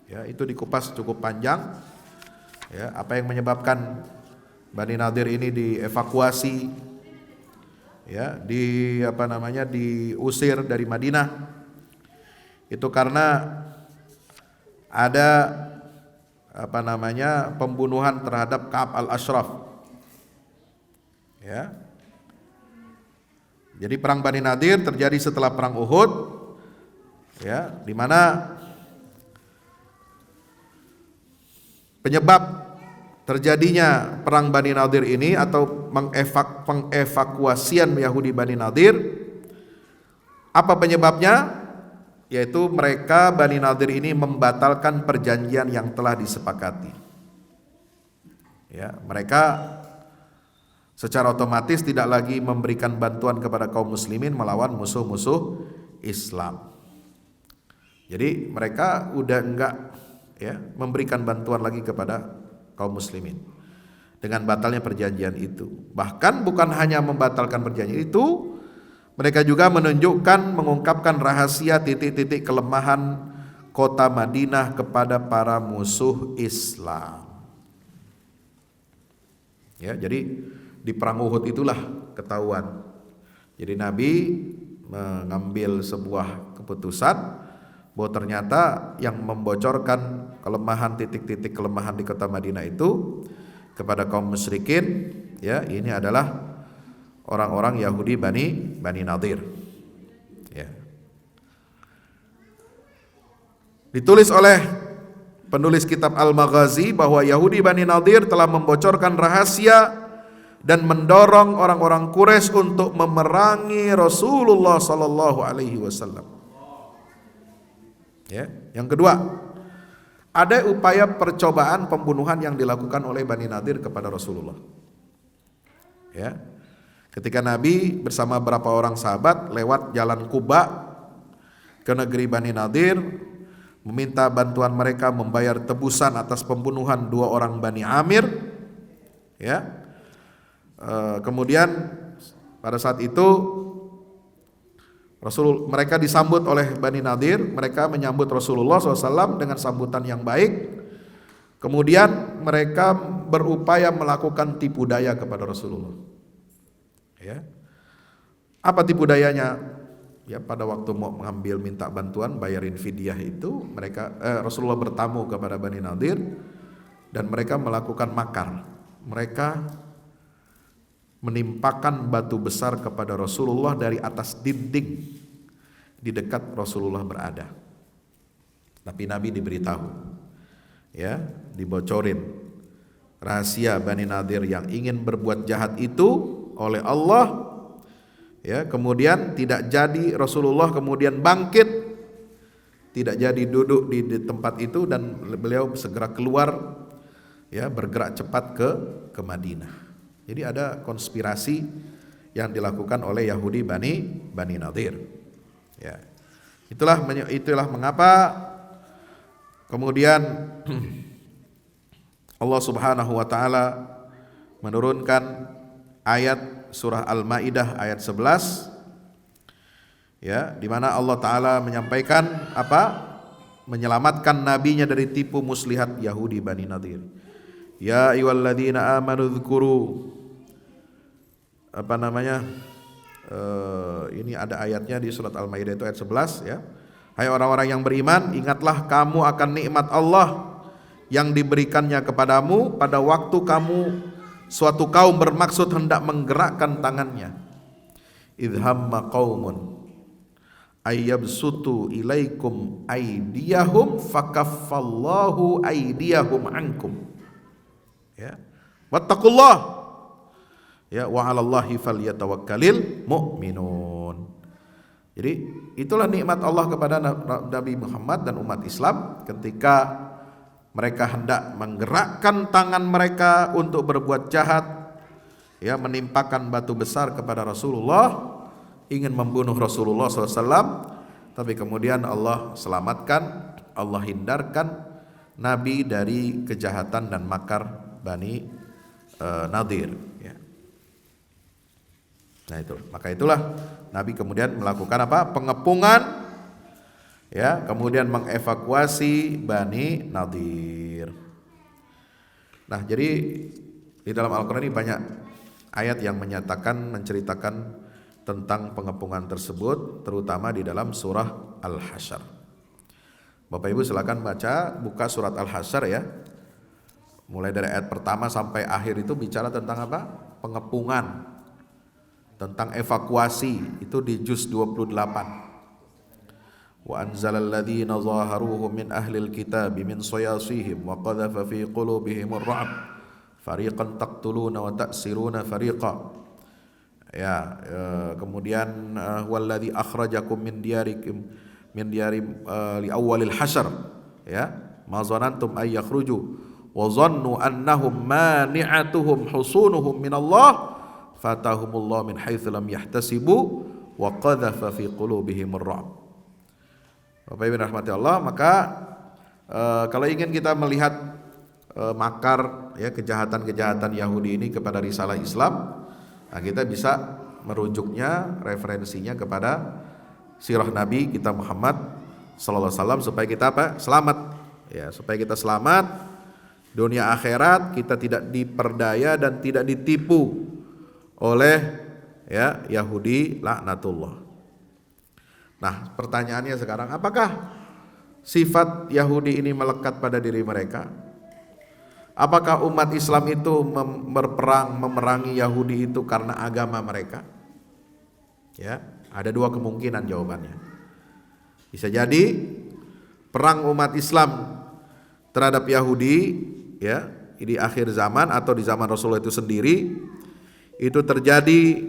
ya, itu dikupas cukup panjang. Ya, apa yang menyebabkan Bani Nadir ini dievakuasi ya, diusir dari Madinah, itu karena ada pembunuhan terhadap Ka'ab al-Ashraf ya. Jadi perang Bani Nadir terjadi setelah perang Uhud ya, di mana penyebab terjadinya perang Bani Nadir ini atau pengevakuasian Yahudi Bani Nadir, apa penyebabnya? Yaitu mereka Bani Nadir ini membatalkan perjanjian yang telah disepakati. Ya, mereka secara otomatis tidak lagi memberikan bantuan kepada kaum muslimin melawan musuh-musuh Islam. Jadi mereka udah enggak ya memberikan bantuan lagi kepada kaum muslimin dengan batalnya perjanjian itu. Bahkan bukan hanya membatalkan perjanjian itu, mereka juga mengungkapkan rahasia titik-titik kelemahan kota Madinah kepada para musuh Islam. Ya, jadi di perang Uhud itulah ketahuan. Jadi Nabi mengambil sebuah keputusan bahwa ternyata yang membocorkan titik-titik kelemahan di kota Madinah itu kepada kaum musyrikin ya, ini adalah orang-orang Yahudi Bani Nadir ya. Ditulis oleh penulis kitab Al-Maghazi bahwa Yahudi Bani Nadir telah membocorkan rahasia dan mendorong orang-orang Quraisy untuk memerangi Rasulullah sallallahu alaihi wasallam. Ya, yang kedua, ada upaya percobaan pembunuhan yang dilakukan oleh Bani Nadir kepada Rasulullah. Ya. Ketika Nabi bersama beberapa orang sahabat lewat jalan Quba ke negeri Bani Nadir, meminta bantuan mereka membayar tebusan atas pembunuhan 2 orang Bani Amir. Ya. Kemudian pada saat itu mereka disambut oleh Bani Nadir, mereka menyambut Rasulullah SAW dengan sambutan yang baik. Kemudian mereka berupaya melakukan tipu daya kepada Rasulullah. Ya. Apa tipu dayanya? Ya, pada waktu mau mengambil minta bantuan bayarin fidyah itu, Rasulullah bertamu kepada Bani Nadir dan mereka melakukan makar. Mereka menimpakan batu besar kepada Rasulullah dari atas dinding di dekat Rasulullah berada. Tapi Nabi diberitahu, ya, dibocorin rahasia Bani Nadir yang ingin berbuat jahat itu oleh Allah. Ya, kemudian tidak jadi Rasulullah kemudian bangkit, tidak jadi duduk di tempat itu dan beliau segera keluar, ya, bergerak cepat ke Madinah. Jadi ada konspirasi yang dilakukan oleh Yahudi Bani Nadir. Ya. Itulah mengapa kemudian Allah Subhanahu wa taala menurunkan ayat surah Al-Maidah ayat 11 ya, di mana Allah taala menyampaikan menyelamatkan nabinya dari tipu muslihat Yahudi Bani Nadir. Ya ayyuhalladzina amanu dzkuru ini ada ayatnya di surat Al-Maidah itu ayat 11 ya. Hai orang-orang yang beriman, ingatlah kamu akan nikmat Allah yang diberikannya kepadamu pada waktu suatu kaum bermaksud hendak menggerakkan tangannya. Idh hamma qaumun ayyabsutu ilaikum aydiyahum fakaffallahu aydiyahum ankum. Ya. Wattaqullah. Ya, wa 'alallahi falyatawakkalul mu'minun. Jadi itulah nikmat Allah kepada Nabi Muhammad dan umat Islam ketika mereka hendak menggerakkan tangan mereka untuk berbuat jahat, ya, menimpakan batu besar kepada Rasulullah, ingin membunuh Rasulullah SAW, tapi kemudian Allah selamatkan, Allah hindarkan Nabi dari kejahatan dan makar Bani Nadir. Ya. Nah itu, maka itulah Nabi kemudian melakukan apa? Pengepungan, ya, kemudian mengevakuasi Bani Nadir. Nah, jadi di dalam Al-Quran ini banyak ayat yang menyatakan, menceritakan tentang pengepungan tersebut, terutama di dalam surah Al-Hasyr. Bapak Ibu silakan buka surat Al-Hasyr ya. Mulai dari ayat pertama sampai akhir itu bicara tentang apa? Pengepungan, tentang evakuasi, itu di juz 28. Wa anzalal ladzina zaharuhum min ahlil kitabi min sayasihim wa qadhafa fi qulubihimur ra'b fariqan taqtuluna wa ta'siruna fariqa. Ya, kemudian walladzi akhrajakum min diyarikum li awwalil hasyr, ya, ma zanantum ay yakhruju wa zannu annahum mani'atuhum husunuhum min Allah fatahumullah min haitsu lam yahtasibu wa qadhafa fi qulubihimur ra'b. Bapak Ibu rahmati Allah, maka kalau ingin kita melihat makar, ya, kejahatan-kejahatan Yahudi ini kepada risalah Islam, nah kita bisa merujuknya, referensinya kepada sirah Nabi kita Muhammad sallallahu alaihi wasallam supaya kita apa? Selamat. Ya, supaya kita selamat dunia akhirat, kita tidak diperdaya dan tidak ditipu oleh, ya, Yahudi laknatullah. Nah, pertanyaannya sekarang, apakah sifat Yahudi ini melekat pada diri mereka? Apakah umat Islam itu berperang memerangi Yahudi itu karena agama mereka? Ya, ada dua kemungkinan jawabannya. Bisa jadi perang umat Islam terhadap Yahudi, ya, di akhir zaman atau di zaman Rasulullah itu sendiri, itu terjadi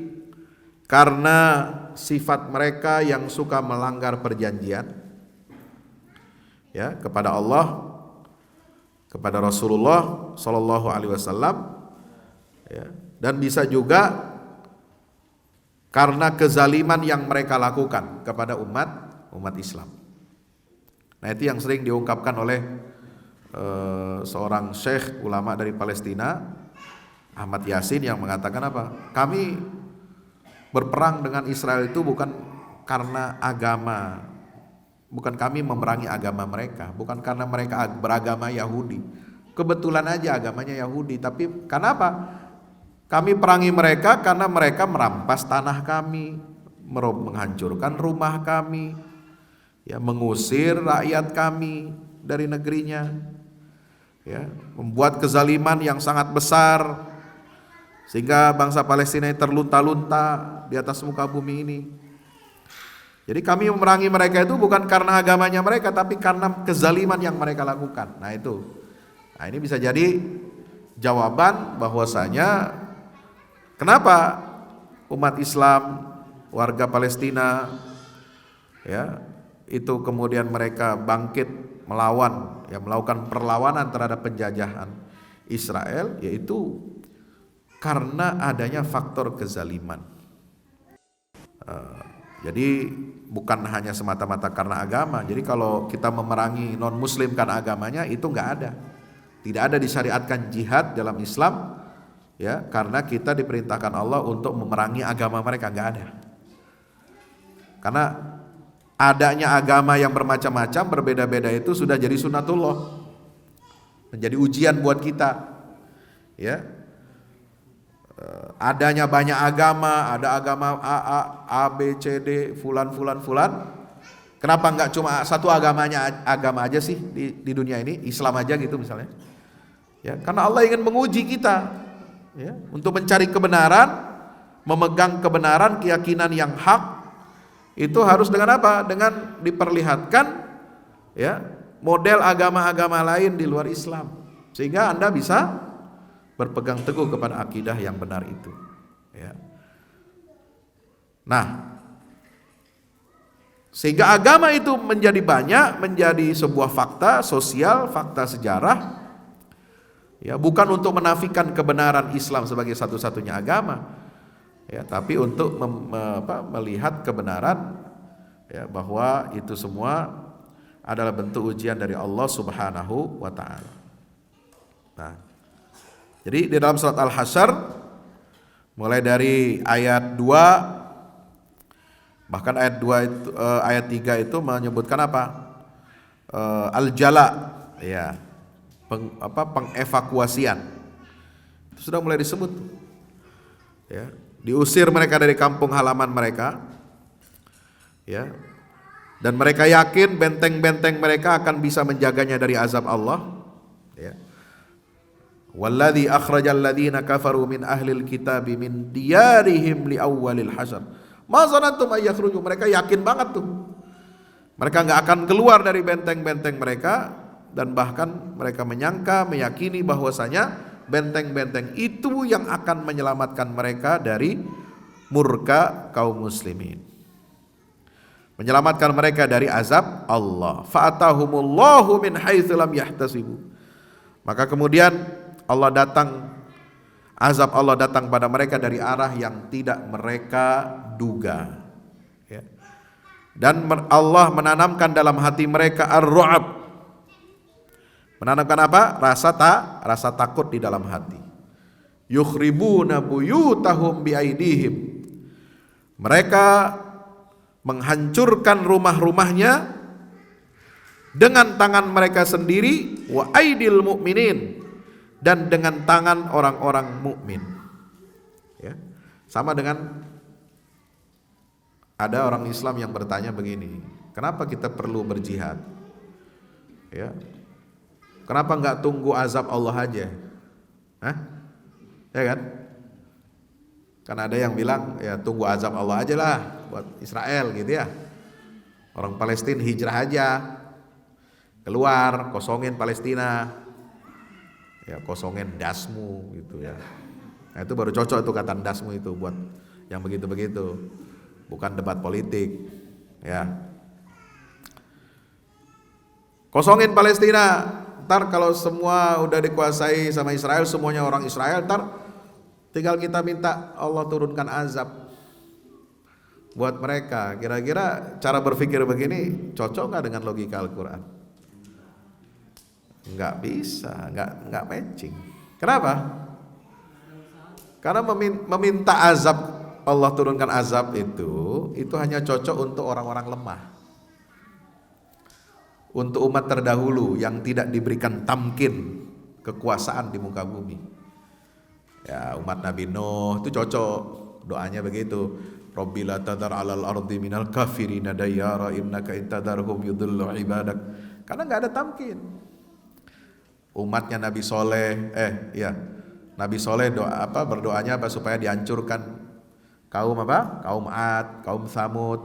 karena sifat mereka yang suka melanggar perjanjian, ya, kepada Allah, kepada Rasulullah Sallallahu Alaihi Wasallam, ya, dan bisa juga karena kezaliman yang mereka lakukan kepada umat Islam. Nah, itu yang sering diungkapkan oleh seorang syekh ulama dari Palestina, Ahmad Yasin, yang mengatakan apa? Kami berperang dengan Israel itu bukan karena agama, bukan kami memerangi agama mereka, bukan karena mereka beragama Yahudi. Kebetulan aja agamanya Yahudi, tapi kenapa? Kami perangi mereka karena mereka merampas tanah kami, menghancurkan rumah kami, ya, mengusir rakyat kami dari negerinya, ya, membuat kezaliman yang sangat besar sehingga bangsa Palestina terlunta-lunta di atas muka bumi ini. Jadi kami memerangi mereka itu bukan karena agamanya mereka, tapi karena kezaliman yang mereka lakukan. Nah itu, nah ini bisa jadi jawaban bahwasanya kenapa umat Islam, warga Palestina, ya, itu kemudian mereka bangkit melawan, ya, melakukan perlawanan terhadap penjajahan Israel, yaitu karena adanya faktor kezaliman. Jadi bukan hanya semata-mata karena agama. Jadi kalau kita memerangi non muslim karena agamanya, itu enggak ada. Tidak ada disyariatkan jihad dalam Islam, ya, karena kita diperintahkan Allah untuk memerangi agama mereka, enggak ada. Karena adanya agama yang bermacam-macam, berbeda-beda itu sudah jadi sunnatullah, menjadi ujian buat kita, ya. Adanya banyak agama, ada agama A, B, C, D, fulan. Kenapa enggak cuma satu agama aja sih di dunia ini, Islam aja gitu misalnya? Ya, karena Allah ingin menguji kita, ya, untuk mencari kebenaran, memegang kebenaran, keyakinan yang hak. Itu harus dengan apa? Dengan diperlihatkan, ya, model agama-agama lain di luar Islam, sehingga Anda bisa berpegang teguh kepada akidah yang benar itu, ya. Nah, Sehingga agama itu menjadi banyak, menjadi sebuah fakta sosial, fakta sejarah. Ya, bukan untuk menafikan kebenaran Islam sebagai satu-satunya agama. Ya, tapi untuk melihat kebenaran, ya, bahwa itu semua adalah bentuk ujian dari Allah Subhanahu wa taala. Nah, jadi di dalam surat Al-Hasyr mulai dari ayat 2, bahkan ayat 2 itu, ayat 3 itu menyebutkan apa? Al-jala, ya. Pengevakuasian. Itu sudah mulai disebut. Ya, diusir mereka dari kampung halaman mereka. Ya. Dan mereka yakin benteng-benteng mereka akan bisa menjaganya dari azab Allah. Ya. Walladzi akhrajal ladzina kafaru min ahlil kitabi min diyarihim li awwalil hasyr. Ma zanantum ay yakhruju. Mereka yakin banget tuh. Mereka enggak akan keluar dari benteng-benteng mereka, dan bahkan mereka menyangka, meyakini bahwasanya benteng-benteng itu yang akan menyelamatkan mereka dari murka kaum muslimin, menyelamatkan mereka dari azab Allah. Fa'atahumullahu min haitsu lam yahtasibu. Maka kemudian azab Allah datang pada mereka dari arah yang tidak mereka duga. Ya. Dan Allah menanamkan dalam hati mereka ar-ru'ab. Menanamkan apa? Rasa takut di dalam hati. Yukhribuna buyutahum biaidihim. Mereka menghancurkan rumah-rumahnya dengan tangan mereka sendiri, wa aidil mu'minin, dan dengan tangan orang-orang mukmin. Ya. Sama dengan ada orang Islam yang bertanya begini, kenapa kita perlu berjihad? Ya. Kenapa enggak tunggu azab Allah aja? Hah? Ya kan? Kan ada yang bilang, ya tunggu azab Allah aja lah buat Israel gitu ya. Orang Palestina hijrah aja, keluar, kosongin Palestina, ya kosongin dasmu gitu ya. Nah itu baru cocok itu kata dasmu itu buat yang begitu-begitu, bukan debat politik, ya. Kosongin Palestina. Ntar kalau semua udah dikuasai sama Israel, semuanya orang Israel, ntar tinggal kita minta Allah turunkan azab buat mereka. Kira-kira cara berpikir begini cocok nggak dengan logika Al-Quran? Nggak bisa, nggak matching. Kenapa? Karena meminta azab, Allah turunkan azab itu hanya cocok untuk orang-orang lemah, untuk umat terdahulu yang tidak diberikan tamkin, kekuasaan di muka bumi. Ya, umat Nabi Nuh itu cocok, doanya begitu. Rabbila tadar 'alal ardi minal kafirina dayyara innaka intadarhum yudhillu ibadak. Karena enggak ada tamkin. Umatnya Nabi Soleh, Nabi Soleh berdoanya apa supaya dihancurkan kaum apa? Kaum Ad, kaum Samud,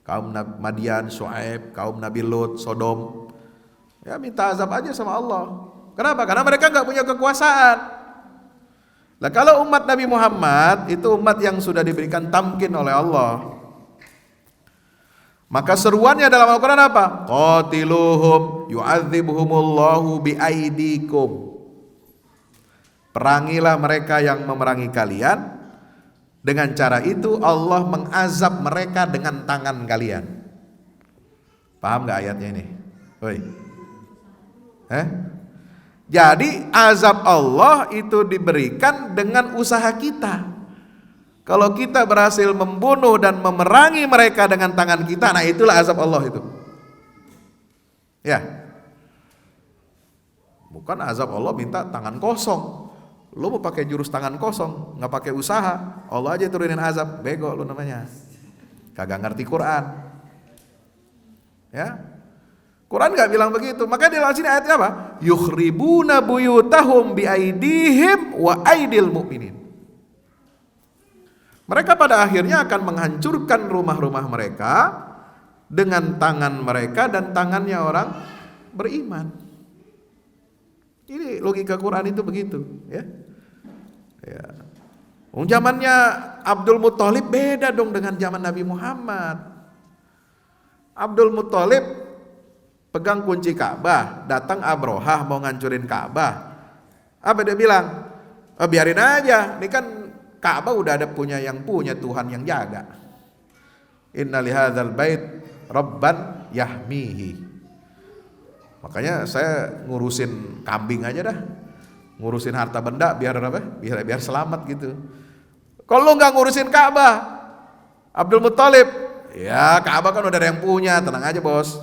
kaum Madian, Syuaib, kaum Nabi Lut, Sodom. Ya minta azab aja sama Allah. Kenapa? Karena mereka enggak punya kekuasaan. Nah kalau umat Nabi Muhammad itu umat yang sudah diberikan tamkin oleh Allah. Maka seruannya dalam Al-Quran apa? Qatiluhum yu'adzibhumullahu biaidikum. Perangilah mereka yang memerangi kalian. Dengan cara itu Allah mengazab mereka dengan tangan kalian. Paham gak ayatnya ini? Woi. Jadi azab Allah itu diberikan dengan usaha kita. Kalau kita berhasil membunuh dan memerangi mereka dengan tangan kita, nah itulah azab Allah itu. Ya. Bukan azab Allah minta tangan kosong. Lu mau pakai jurus tangan kosong, nggak pakai usaha, Allah aja turunin azab, bego lu namanya. Kagak ngerti Quran. Ya. Quran nggak bilang begitu. Maka di dalam sini ayatnya apa? Yukhribuna buyutahum biaidihim wa aidil mu'minin. Mereka pada akhirnya akan menghancurkan rumah-rumah mereka dengan tangan mereka dan tangannya orang beriman. Ini logika Quran itu begitu, ya. Ya. Zamannya Abdul Muthalib beda dong dengan zaman Nabi Muhammad. Abdul Muthalib pegang kunci Ka'bah, datang Abrohah mau ngancurin Ka'bah. Apa dia bilang? Biarin aja, ini kan Ka'bah udah ada yang punya Tuhan yang jaga. Inna lihadzal bait rabban yahmihi. Makanya saya ngurusin kambing aja dah, ngurusin harta benda biar apa? Biar selamat gitu. Kalau lu nggak ngurusin Ka'bah, Abdul Muthalib, ya Ka'bah kan udah ada yang punya, tenang aja bos.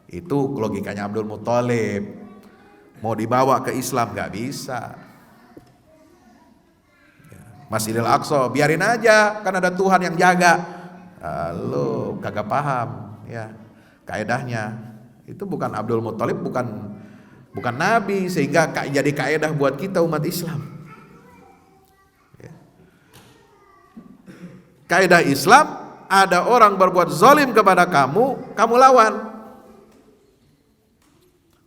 Itu logikanya Abdul Muthalib. Mau dibawa ke Islam nggak bisa. Masjidil Aqsa biarin aja, kan ada Tuhan yang jaga. Lo kagak paham ya kaedahnya. Itu bukan Abdul Muthalib, bukan nabi, sehingga jadi kaedah buat kita umat Islam. Ya. Kaedah Islam, ada orang berbuat zalim kepada kamu, kamu lawan.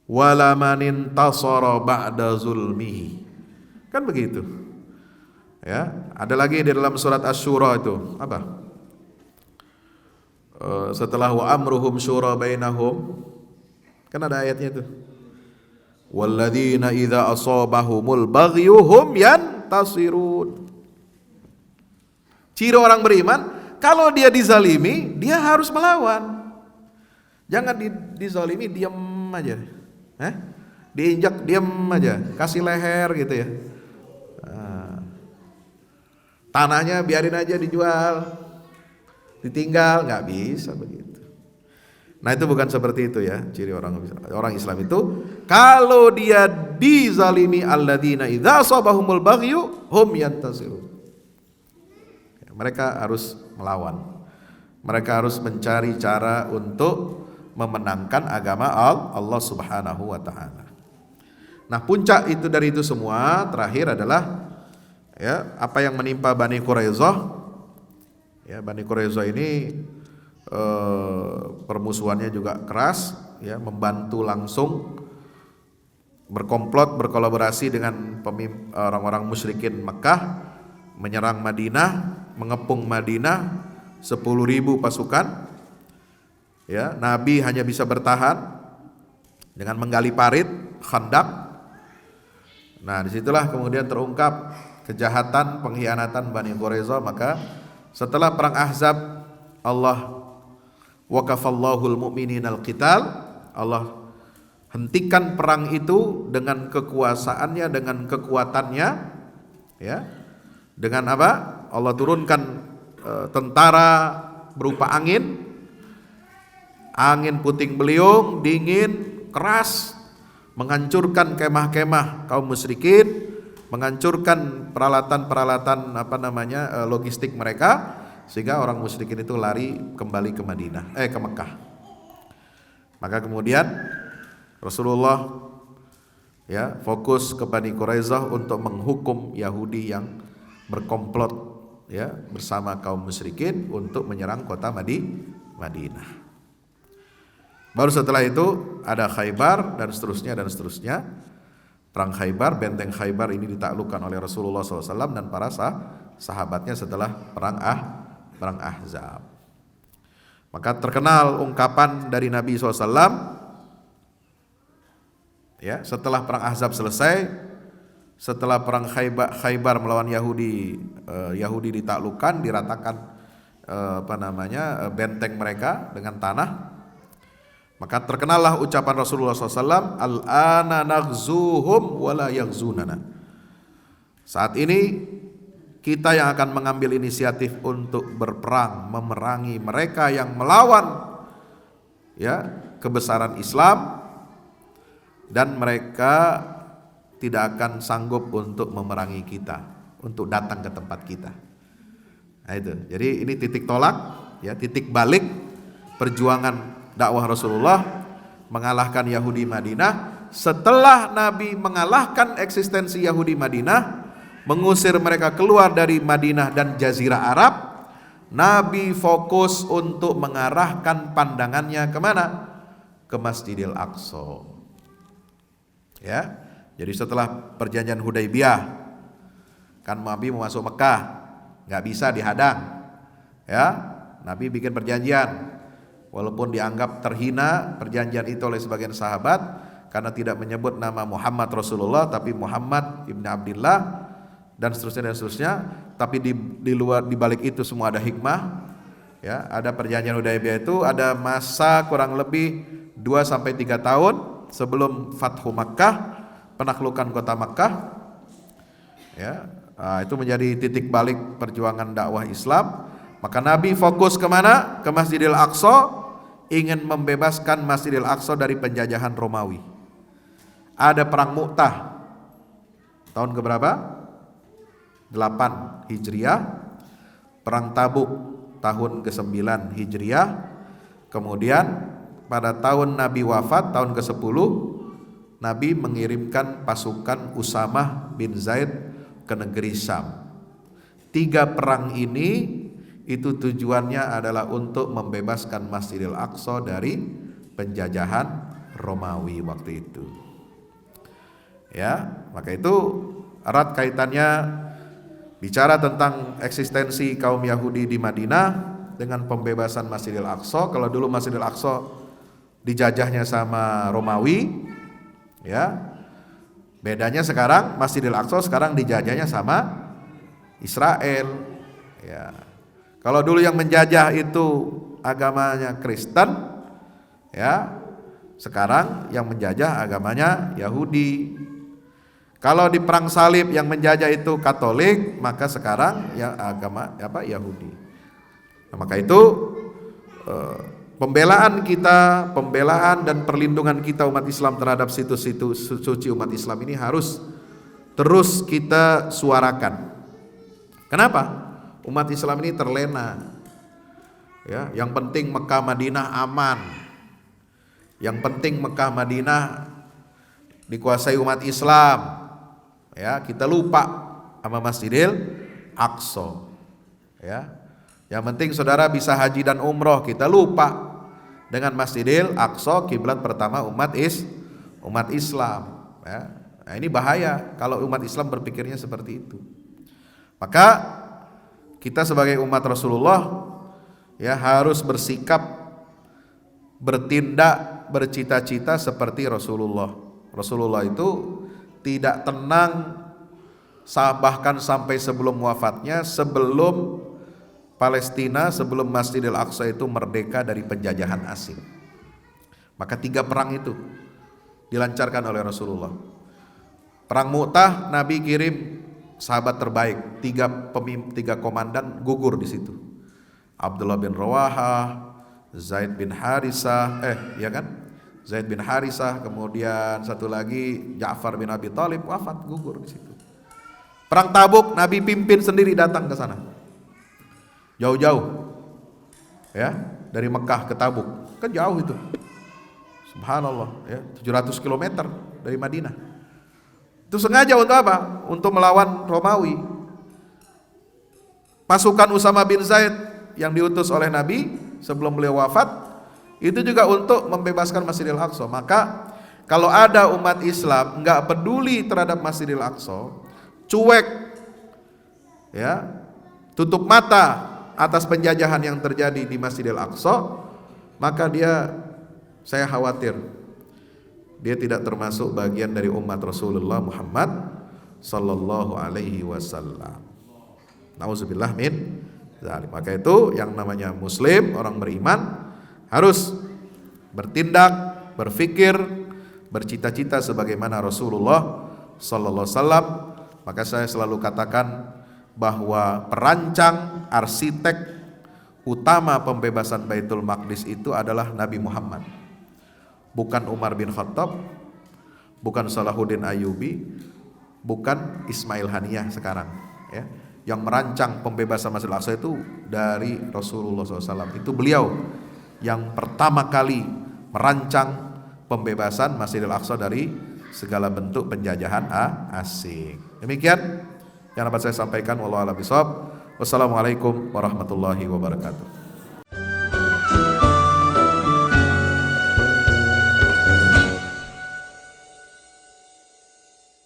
Wala man intasara ba'da zulmihi. Kan begitu. Ya, ada lagi di dalam surat Asy-Syura itu, apa? Setelah wa amruhum syura bainahum, kan ada ayatnya itu. Walladzina idza asabahumul baghyu hum yantasirun. Ciri orang beriman, kalau dia dizalimi, dia harus melawan. Jangan dizalimi diam aja. Diinjak diam aja, kasih leher gitu ya. Tanahnya biarin aja dijual, ditinggal, nggak bisa begitu. Nah itu bukan seperti itu ya, ciri orang Islam itu. Kalau dia dizalimi alladzina idza asabahumul baghyu hum yantasirun. Mereka harus melawan. Mereka harus mencari cara untuk memenangkan agama Allah Subhanahu wa taala. Nah, puncak itu dari itu semua terakhir adalah ya, apa yang menimpa Bani Quraisyah. Ya, Bani Quraisyah ini permusuhannya juga keras, ya, membantu langsung, berkomplot, berkolaborasi dengan orang-orang musyrikin Mekah, menyerang Madinah, mengepung Madinah, 10.000 pasukan. Ya, Nabi hanya bisa bertahan dengan menggali parit, khandak. Nah, disitulah kemudian terungkap kejahatan, pengkhianatan Bani Quraisyah. Maka setelah perang Ahzab, Allah waqafallahul mu'mininal qital, Allah hentikan perang itu dengan kekuasaannya, dengan kekuatannya, ya. Dengan apa? Allah turunkan tentara berupa angin puting beliung, dingin, keras, menghancurkan kemah-kemah kaum musyrikin, menghancurkan peralatan-peralatan logistik mereka, sehingga orang musyrikin itu lari kembali ke ke Mekah. Maka kemudian Rasulullah ya fokus ke Bani Quraisyah untuk menghukum Yahudi yang berkomplot ya bersama kaum musyrikin untuk menyerang kota Madinah. Baru setelah itu ada Khaybar dan seterusnya. Perang Khaybar, benteng Khaybar ini ditaklukkan oleh Rasulullah SAW dan para sahabatnya setelah perang Ahzab. Maka terkenal ungkapan dari Nabi SAW, ya, setelah perang Ahzab selesai, setelah perang Khaybar melawan Yahudi, Yahudi ditaklukkan, diratakan benteng mereka dengan tanah. Maka terkenallah ucapan Rasulullah SAW, al-ana naghzuhum wala yaghzunana. Saat ini kita yang akan mengambil inisiatif untuk berperang, memerangi mereka yang melawan ya kebesaran Islam, dan mereka tidak akan sanggup untuk memerangi kita, untuk datang ke tempat kita. Nah itu. Jadi ini titik tolak, ya, titik balik perjuangan dakwah Rasulullah mengalahkan Yahudi Madinah. Setelah Nabi mengalahkan eksistensi Yahudi Madinah, mengusir mereka keluar dari Madinah dan Jazirah Arab, Nabi fokus untuk mengarahkan pandangannya kemana? Ke Masjidil Aqsa. Ya, jadi setelah perjanjian Hudaybiyah, kan Nabi mau masuk Mekah, nggak bisa dihadang. Ya, Nabi bikin perjanjian. walaupun dianggap terhina perjanjian itu oleh sebagian sahabat karena tidak menyebut nama Muhammad Rasulullah tapi Muhammad ibn Abdillah dan seterusnya, tapi di luar, di balik itu semua ada hikmah. Ya, ada perjanjian Hudaybiyah itu ada masa kurang lebih 2 sampai 3 tahun sebelum Fathu Makkah, penaklukan kota Makkah. Ya, itu menjadi titik balik perjuangan dakwah Islam. Maka Nabi fokus kemana? Ke Masjidil Aqsa, ingin membebaskan Masjidil Aqsa dari penjajahan Romawi. Ada perang Mu'tah tahun keberapa? 8 Hijriah. Perang Tabuk tahun ke-9 Hijriah. Kemudian pada tahun Nabi wafat, tahun ke-10, Nabi mengirimkan pasukan Usamah bin Zaid ke negeri Syam. 3 perang ini itu tujuannya adalah untuk membebaskan Masjidil Aqsa dari penjajahan Romawi waktu itu. Ya, maka itu erat kaitannya bicara tentang eksistensi kaum Yahudi di Madinah dengan pembebasan Masjidil Aqsa. Kalau dulu Masjidil Aqsa dijajahnya sama Romawi, ya. Bedanya sekarang Masjidil Aqsa sekarang dijajahnya sama Israel, ya. Kalau dulu yang menjajah itu agamanya Kristen, ya. Sekarang yang menjajah agamanya Yahudi. Kalau di perang salib yang menjajah itu Katolik, maka sekarang ya agama Yahudi. Nah, maka itu pembelaan kita, pembelaan dan perlindungan kita umat Islam terhadap situs-situs suci umat Islam ini harus terus kita suarakan. Kenapa? Umat Islam ini terlena. Ya, yang penting Mekah Madinah aman. Yang penting Mekah Madinah dikuasai umat Islam. Ya, kita lupa sama Masjidil Aqsa. Ya. Yang penting saudara bisa haji dan umroh, kita lupa dengan Masjidil Aqsa, kiblat pertama umat Islam. Ya. Nah, ini bahaya kalau umat Islam berpikirnya seperti itu. Maka kita sebagai umat Rasulullah ya harus bersikap, bertindak, bercita-cita seperti Rasulullah. Rasulullah itu tidak tenang bahkan sampai sebelum wafatnya, sebelum Palestina, sebelum Masjidil Aqsa itu merdeka dari penjajahan asing. Maka 3 perang itu dilancarkan oleh Rasulullah. Perang Mu'tah Nabi kirim sahabat terbaik, 3 komandan gugur di situ. Abdullah bin Rawahah, Zaid bin Harisah, ya kan? Zaid bin Harisah, kemudian satu lagi Ja'far bin Abi Thalib wafat, gugur di situ. Perang Tabuk Nabi pimpin sendiri datang ke sana. Jauh-jauh. Ya, dari Mekah ke Tabuk. Kan jauh itu. Subhanallah, ya, 700 km dari Madinah. Itu sengaja untuk apa? Untuk melawan Romawi. Pasukan Usamah bin Zaid yang diutus oleh Nabi sebelum beliau wafat itu juga untuk membebaskan Masjidil Aqsa. Maka kalau ada umat Islam enggak peduli terhadap Masjidil Aqsa, cuek, ya, tutup mata atas penjajahan yang terjadi di Masjidil Aqsa, maka saya khawatir dia tidak termasuk bagian dari umat Rasulullah Muhammad sallallahu alaihi wasallam. Nauzubillah min dzalik. Maka itu yang namanya muslim, orang beriman, harus bertindak, berfikir, bercita-cita sebagaimana Rasulullah sallallahu alaihi wasallam. Maka saya selalu katakan bahwa perancang, arsitek utama pembebasan Baitul Maqdis itu adalah Nabi Muhammad. Bukan Umar bin Khattab, bukan Salahuddin Ayyubi, bukan Ismail Haniyah sekarang, ya. Yang merancang pembebasan Masjidil Aqsa itu dari Rasulullah SAW. Itu beliau yang pertama kali merancang pembebasan Masjidil Aqsa dari segala bentuk penjajahan asing. Demikian yang dapat saya sampaikan. Wallahu a'lam bishawab. Wassalamualaikum warahmatullahi wabarakatuh.